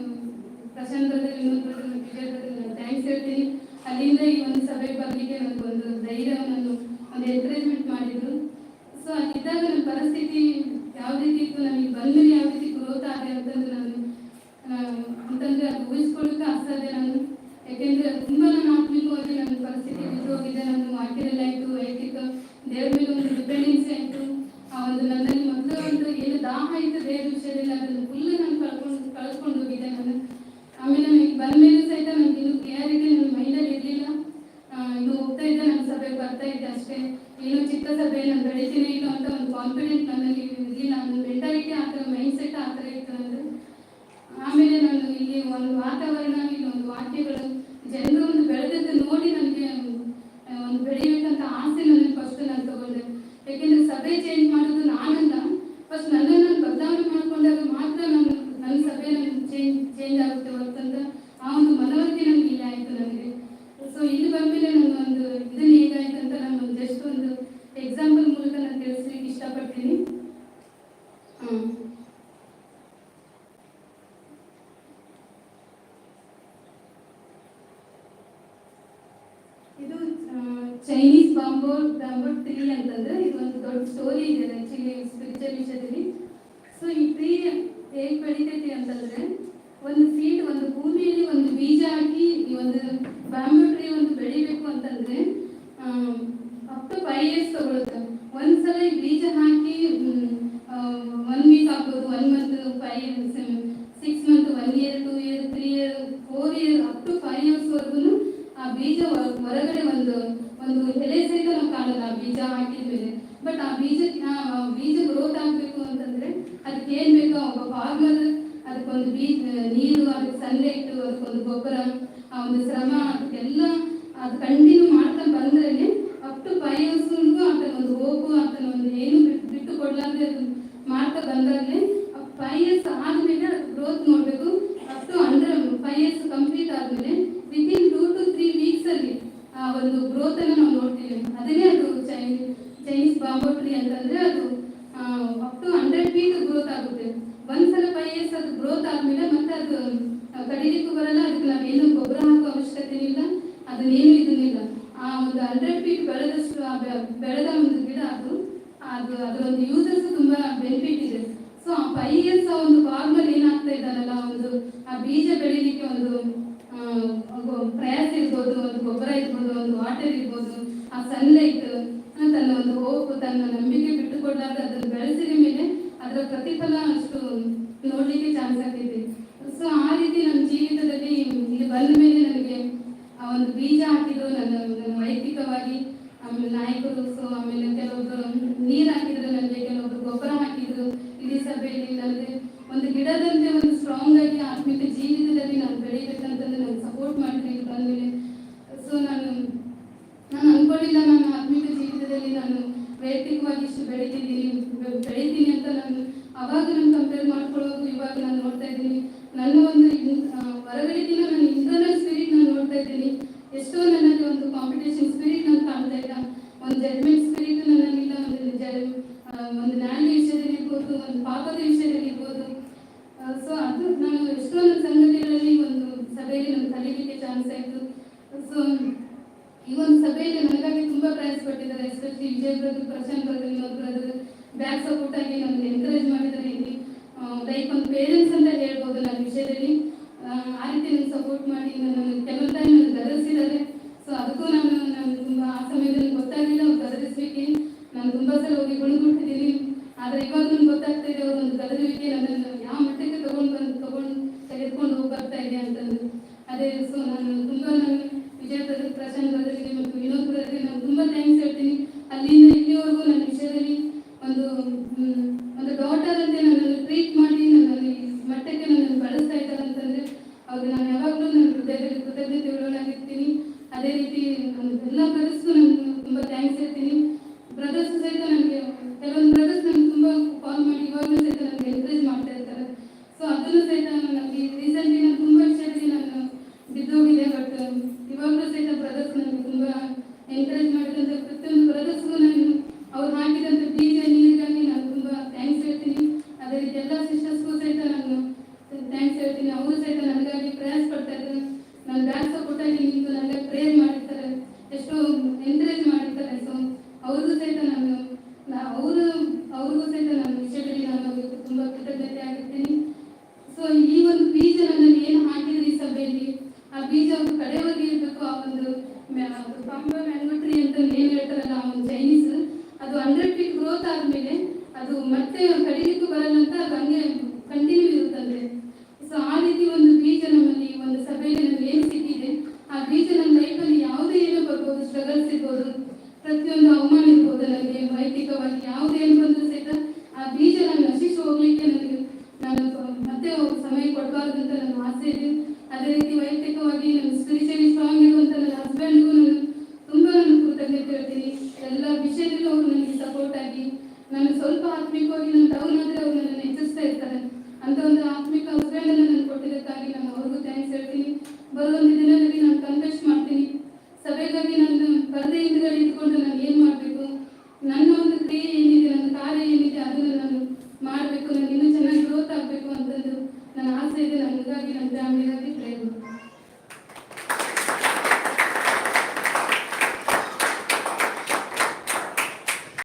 Prashanth brother, Vinod brother, Vijay brother thanks ಹೇಳ್ತೀನಿ. ಅಲ್ಲಿಂದ ಈ ಒಂದು ಸಭೆಗೆ ಬರಲಿಕ್ಕೆ ನನಗೆ ಒಂದು ಧೈರ್ಯ, ಒಂದು ಎನ್ಕರೇಜ್ಮೆಂಟ್ ಮಾಡಿದ್ರು. ಸೊ ಅಲ್ಲಿದ್ದಾಗ ನನ್ನ ಪರಿಸ್ಥಿತಿ ಯಾವ ರೀತಿ ಇತ್ತು, ನನಗೆ ಬಂದಮೇಲೆ ಯಾವ ರೀತಿ ಗ್ರೋತ್ ಆಗಿದೆ ಅಂತಂದ್ರೆ ಅಂತಂದ್ರೆ ಅದು ಊಹಿಸ್ಕೊಳ್ಳೋಕೆ ಅಸಾಧ್ಯ. ನಾನು ಯಾಕೆಂದ್ರೆ ತುಂಬಾ ನಾನು ಆತ್ಮಿಕವಾಗಿ ನನ್ನ ಪರಿಸ್ಥಿತಿ ಬಿದ್ದೋಗಿದೆ. ನನ್ನ ವಾಕ್ಯದಲ್ಲಿ ಆಯಿತು, ವೈಯಕ್ತಿಕ ದೇವ್ರ ಮೇಲೆ ಒಂದು ಡಿಪೆಂಡೆನ್ಸಿ ಆಯಿತು. ಆ ಒಂದು ನನ್ನಲ್ಲಿ ಮೊದಲು ಒಂದು ಏನು ದಾಹ ಆಯಿತು ದೇವ್ರ ವಿಷಯದಲ್ಲಿ, ಅದನ್ನು ಫುಲ್ ನಾನು ಕಳ್ಕೊಂಡು ಹೋಗಿದ್ದೆ ನಾನು. ಆಮೇಲೆ ನನಗೆ ಬಂದಮೇಲೆ ಸಹಿತ ನನಗೆ ಇನ್ನೂ ಕ್ಲಿಯರಿಟಿ ನನ್ನ ಮೈಂಡಲ್ಲಿ ಇರಲಿಲ್ಲ. ಇನ್ನು ಹೋಗ್ತಾ ಇದ್ದೆ, ನನ್ನ ಸಭೆಗೆ ಬರ್ತಾ ಇದ್ದೆ ಅಷ್ಟೇ. ಏನೋ ಚಿಕ್ಕ ಸಭೆ, ನಾನು ಬೆಳಿತೀನಿ ಇಲ್ಲ ಅಂತ ಒಂದು ಕಾನ್ಫಿಡೆಂಟ್ ನನ್ನಲ್ಲಿ ಇರಲಿಲ್ಲ. ನನ್ನ ಮೆಂಟಾಲಿಟಿ ಆ ಥರ, ಮೈಂಡ್ ಸೆಟ್ ಆ ಥರ ಇತ್ತು ನಂದು. ಆಮೇಲೆ ನಾನು ಇಲ್ಲಿ ಒಂದು ವಾತಾವರಣ, ಇಲ್ಲಿ ಒಂದು ವಾಕ್ಯಗಳು, ಜನರು ಒಂದು ಬೆಳೆದದ್ದು ನೋಡಿ ನನಗೆ ಒಂದು ಬೆಳೆಯಬೇಕಂತ ಆಸೆ ನನಗೆ ಫಸ್ಟ್ ನಾನು ತಗೊಂಡೆ. ಯಾಕೆಂದರೆ ಸಭೆ ಚೇಂಜ್ ಮಾಡೋದು ನಾನಲ್ಲ, ಫಸ್ಟ್ ನನ್ನನ್ನು ನಾನು ಬದಲಾವಣೆ ಮಾಡಿಕೊಂಡಾಗ ಮಾತ್ರ ನನ್ನ ಸಭೆ ಚೇಂಜ್ ಆಗುತ್ತೆ ಹೊರತಂತ ಆ ಒಂದು ಮನವರಿಕೆ ನನಗೆ ಇಲ್ಲಿ ಆಯಿತು ನನಗೆ. ಸೊ ಇಲ್ಲಿ ಬಂದಮೇಲೆ ನಾನು ಒಂದು ಇದನ್ನು ಹೇಗಾಯ್ತು ಅಂತ ನಾನು ಜಸ್ಟ್ ಒಂದು ಎಕ್ಸಾಂಪಲ್ ಮೂಲಕ ನಾನು ತಿಳಿಸ್ಲಿಕ್ಕೆ ಇಷ್ಟಪಡ್ತೀನಿ. ಇದು ಚೈನೀಸ್ ಬಾಂಬೋಟ್ 3 ಅಂತಂದ್ರೆ ಇದು ಒಂದು ದೊಡ್ಡ ಸ್ಟೋರಿ ಇದೆ ಆ್ಯಕ್ಚುಲಿ ಸ್ಪಿರಿಚುವಲ್ ವಿಷಯದಲ್ಲಿ. ಸೊ ಈ ಟ್ರೀ ಹೇಗೆ ಬೆಳಿತೈತಿ ಅಂತಂದ್ರೆ, ಒಂದು ಸೀಡ್, ಒಂದು ಭೂಮಿಯಲ್ಲಿ ಒಂದು ಬೀಜ ಹಾಕಿ ಈ ಒಂದು ಬ್ಯಾಂಬೂ ಟ್ರೀ ಒಂದು ಬೆಳಿಬೇಕು ಅಂತಂದ್ರೆ ಅಪ್ ಟು 5 years ತಗೊಳುತ್ತೆ. ಒಂದ್ಸಲ ಈ ಬೀಜ ಹಾಕಿ 1 week ಆಗ್ಬೋದು, 1 month, 6 months, 1 year, 2 year, 3 year, 4 year, up to 5 years ವರೆಗೂ ಆ ಬೀಜ ಹೊರಗಡೆ ಒಂದು ಎಲೆ ಸಹಿತ ನಾವು ಕಾಣಲ್ಲ ಆ ಬೀಜ ಹಾಕಿದ ಮೇಲೆ. ಬಟ್ ಆ ಬೀಜ ಗ್ರೋತ್ ಆಗಬೇಕು ಅಂತಂದ್ರೆ ಅದಕ್ಕೆ ಏನ್ ಬೇಕೋ, ಒಬ್ಬ ಫಾರ್ಮರ್ ಅದಕ್ಕೊಂದು ನೀರು, ಅದಕ್ಕೆ ಸನ್ಲೈಟ್, ಅದಕ್ಕೊಂದು ಗೊಬ್ಬರ, ಆ ಒಂದು ಶ್ರಮ, ಅದಕ್ಕೆಲ್ಲ ಅದು ಕಂಟಿನ್ಯೂ ಮಾಡ್ತಾ ಬಂದ್ರೆ ಅಪ್ ಟು 5 years ಆತನ ಒಂದು ಹೋಗು, ಆತನ ಒಂದು ಏನು ಬಿಟ್ಟು ಕೊಡ್ಲಾರ್ದೆ ಅದು ಮಾಡ್ತಾ ಬಂದಾಗಲೇ 5 years ಆದ್ಮೇಲೆ ಗ್ರೋತ್ ನೋಡ್ಬೇಕು. ಅಪ್ ಟು 5 years ಕಂಪ್ಲೀಟ್ ಆದ್ಮೇಲೆ ವಿತಿನ್ 2 to 3 weeks ಅಲ್ಲಿ ಆ ಒಂದು ಗ್ರೋತ್ ಅನ್ನು ನಾವು ನೋಡ್ತೀವಿ. ಅದನ್ನೇ ಅದು ಚೈನೀಸ್ ಬಾಂಬೋ ಟ್ರೀ ಅಂತಂದ್ರೆ ಅದು ಅಪ್ ಟು 100 feet ಗ್ರೋತ್ ಆಗುತ್ತೆ. ಒಂದ್ಸಲ 5 years ಅದು ಗ್ರೋತ್ ಆದ್ಮೇಲೆ ಮತ್ತೆ ಅದು ಕಡಿಲಿಕ್ಕೂ ಬರಲ್ಲ, ಅದಕ್ಕೆ ನಾವೇನು ಗೊಬ್ಬರ ಹಾಕೋ ಅವಶ್ಯಕತೆ ಇಲ್ಲ, ಅದನ್ನೇನು ಇದನ್ನಿಲ್ಲ. ಆ ಒಂದು 100 feet ಬೆಳೆದಷ್ಟು ಬೆಳೆದ ಒಂದು ಗಿಡ ಅದರ ಒಂದು ಯೂಸಸ್ ತುಂಬಾ ಬೆನಿಫಿಟ್ ಇದೆ. ಸೊ ಆ 5 years ಆ ಒಂದು ಫಾರ್ಮರ್ ಏನಾಗ್ತಾ ಇದ್ದಾನಲ್ಲ, ಒಂದು ಆ ಬೀಜ ಬೆಳಿಲಿಕ್ಕೆ ಒಂದು ಪ್ರಯಾಸ ಇರ್ಬೋದು, ಒಂದು ಗೊಬ್ಬರ ಇರ್ಬೋದು, ಒಂದು ವಾಟರ್ ಇರ್ಬೋದು, ಆ ಸನ್ಲೈಟ್, ತನ್ನ ಒಂದು ಹೋಪ್, ತನ್ನ ನಂಬಿಕೆ ಬಿಟ್ಟು ಕೊಡಲಾರ್ದೆ ಅದನ್ನು ಬೆಳೆಸಿದ ಮೇಲೆ ಅದರ ಪ್ರತಿಫಲ ಅಷ್ಟು ನೋಡ್ಲಿಕ್ಕೆ ಚಾನ್ಸ್ ಆಗ್ತೈತಿ. ಸೊ ಆ ರೀತಿ ನನ್ನ ಜೀವಿತದಲ್ಲಿ ಇಲ್ಲಿ ಬಂದ ಮೇಲೆ ನನಗೆ ಆ ಒಂದು ಬೀಜ ಹಾಕಿದ್ರು ನನ್ನ ವೈಯಕ್ತಿಕವಾಗಿ, ಆಮೇಲೆ ನಾಯಕರು, ಸೊ ಆಮೇಲೆ ಕೆಲವೊಬ್ಬರು ನೀರು ಹಾಕಿದ್ರು ನನಗೆ, ಕೆಲವೊಬ್ರು ಗೊಬ್ಬರ ಹಾಕಿದ್ರು. ಇಡೀ ಸಭೆಯಲ್ಲಿ ನನಗೆ ಒಂದು ಗಿಡದಂತೆ ಒಂದು ಸ್ಟ್ರಾಂಗ್ ಆಗಿ ಆತ್ಮಿಕ ಜೀವಿತದಲ್ಲಿ ನಾನು ಬೆಳಿಬೇಕಂತಂದ್ರೆ ನನಗೆ ಸಪೋರ್ಟ್ ಮಾಡಿದ್ರು ಇಲ್ಲಿ ಬಂದಮೇಲೆ. ಸೊ ನಾನು ಅನ್ಕೊಂಡಿಲ್ಲ ನನ್ನ ಆತ್ಮಿಕ ಜೀವಿತದಲ್ಲಿ ನಾನು ವೈಯಕ್ತಿಕವಾಗಿ ಇಷ್ಟು ಬೆಳಿತೀನಿ ಅಂತ. ನಾನು ಅವಾಗ ನಾನು ಕಂಪೇರ್ ಮಾಡ್ಕೊಳ್ಳೋದು ಇವಾಗ ನಾನು ನೋಡ್ತಾ ಇದ್ದೀನಿ. ನನ್ನ ಒಂದು ಹೊರಗಡೆಗಿನ ನನ್ನ ಇಂಟರ್ನಲ್ ಸ್ಪಿರಿಟ್ ನಾನು ನೋಡ್ತಾ ಇದ್ದೀನಿ. ಎಷ್ಟೋ ನನ್ನಲ್ಲಿ ಒಂದು ಕಾಂಪಿಟೇಷನ್ ಸ್ಪಿರಿಟ್ ನಾನು ಕಾಣ್ತಾ ಇಲ್ಲ, ಒಂದು ಜಡ್ಮೆಂಟ್ ಸ್ಪಿರಿಟ್ ನನ್ನಲ್ಲಿಲ್ಲ, ಒಂದು ನ್ಯಾಯ ವಿಷಯದಲ್ಲಿ ಇರ್ಬೋದು, ಒಂದು ಪಾಪದ ವಿಷಯದಲ್ಲಿ ಇರ್ಬೋದು. ಸೊ ಅದು ನಾನು ಎಷ್ಟೋ ನನ್ನ ಸಂಗತಿಗಳಲ್ಲಿ ಒಂದು ಸಭೆಯಲ್ಲಿ ನಾನು ಕಲಿಯಲಿಕ್ಕೆ ಚಾನ್ಸ್ ಆಯಿತು. ಸೊ ಈ ಒಂದು ಸಭೆಯಲ್ಲಿ ನನಗಾಗಿ ತುಂಬಾ ಪ್ರಯಾಸ ಪಟ್ಟಿದ್ದಾರೆ. Especially Vijay brother, Prashanth brother, Vinod brother back support ಆಗಿ ನನಗೆ ಎನ್ಕರೇಜ್ ಮಾಡಿದ್ದಾರೆ. ಇಲ್ಲಿ ಲೈಕ್ ಒಂದು ಪೇರೆಂಟ್ಸ್ ಅಂತ ಹೇಳ್ಬೋದು ನನ್ನ ವಿಷಯದಲ್ಲಿ. ಆ ರೀತಿ ನನಗೆ ಸಪೋರ್ಟ್ ಮಾಡಿ ನನ್ನ ಕೆಲವು ಟೈಮ್ ನನಗೆ ಗದರಿಸಿದ್ದಾರೆ. ಸೊ ಅದಕ್ಕೂ ನಾನು ತುಂಬಾ ಆ ಸಮಯದಲ್ಲಿ ಗೊತ್ತಾಗಲಿಲ್ಲ ಅವ್ರು ಗದರಿಸಲಿಕ್ಕೆ. ನಾನು ತುಂಬಾ ಸಲ ಹೋಗಿ ಗುಣಗುಟ್ಟಿದ್ದೀನಿ. ಆದರೆ ಇವಾಗ ನನಗೆ ಗೊತ್ತಾಗ್ತಾ ಇದೆ ಅವ್ರ ಒಂದು ಗದರುವಿಕೆ ನನ್ನನ್ನು ಯಾವ ಮಟ್ಟಕ್ಕೆ ತೆಗೆದುಕೊಂಡು ಹೋಗಿ ಬರ್ತಾ ಇದೆ ಅಂತಂದು. ಅದೇ ಸೊ ನಾನು ವಿಜಯ್ ಬ್ರದರ್, ಪ್ರಶಾಂತ್ ಬ್ರದರ್ಗೆ ಮತ್ತು ವಿನೋದ್ ಬ್ರದರ್ಗೆ ನಾನು ತುಂಬಾ ಥ್ಯಾಂಕ್ಸ್ ಹೇಳ್ತೀನಿ. ಅಲ್ಲಿಂದ ಇಲ್ಲಿವರೆಗೂ ನನ್ನ ವಿಷಯದಲ್ಲಿ ಒಂದು ಡಾಟರ್ ಅಂತೆ ನನ್ನನ್ನು ಟ್ರೀಟ್ ಮಾಡಿ ನನ್ನಲ್ಲಿ ಮಟ್ಟಕ್ಕೆ ನನ್ನನ್ನು ಬಳಸ್ತಾ ಇದ್ದಾರೆ ಅಂತಂದ್ರೆ ಅವ್ರಿಗೆ ನಾನು ಯಾವಾಗಲೂ ನನ್ನ ಹೃದಯದಲ್ಲಿ ಕೃತಜ್ಞತೆ ಉಳ್ಳವನಾಗಿರ್ತೀನಿ. ಅದೇ ರೀತಿ ಎಲ್ಲ ಬ್ರದರ್ಸ್ಗೂ ನಾನು ತುಂಬಾ ಥ್ಯಾಂಕ್ಸ್ ಹೇಳ್ತೀನಿ. ಬ್ರದರ್ಸ್ ಸಹಿತ ನನಗೆ ಕೆಲವೊಂದು ಬ್ರದರ್ಸ್ ನನಗೆ ತುಂಬಾ ಕಾಲ್ ಮಾಡಿ ಇವಾಗಲೂ ಸಹಿತ ನನಗೆ ಎನ್ಕರೇಜ್ ಮಾಡ್ತಾ ಇರ್ತಾರೆ. ಸೊ ಅದನ್ನು ಸಹಿತ ನನಗೆ ರೀಸೆಂಟ್ಲಿ ನಾನು ತುಂಬಾ ವಿಷಯದಲ್ಲಿ ನಾನು ಬಿದ್ದೋಗಿದೆ. ಬಟ್ ಇವಾಗಲೂ ಸಹಿತ ಬ್ರದರ್ಸ್ ನನಗೆ ತುಂಬಾ ಎನ್ಕರೇಜ್ ಮಾಡಿದಂತೆ ಪ್ರತಿಯೊಂದು ಬ್ರದರ್ಸ್ಗೂ ನಾನು ಅವ್ರು ಹಾಕಿದಂಥ ಬೀಜ ನೀರಿಗಾಗಿ ನಾನು ತುಂಬಾ ಥ್ಯಾಂಕ್ಸ್ ಹೇಳ್ತೀನಿ. ಅದೇ ರೀತಿ ಎಲ್ಲ ಸಿಸ್ಟರ್ಸ್ಗೂ ಸಹಿತ ಕೊಡಬಾರ್ದು ಅಂತ ನನ್ನ ಆಸೆ ಇದೆ. ಅದೇ ರೀತಿ ವೈಯಕ್ತಿಕ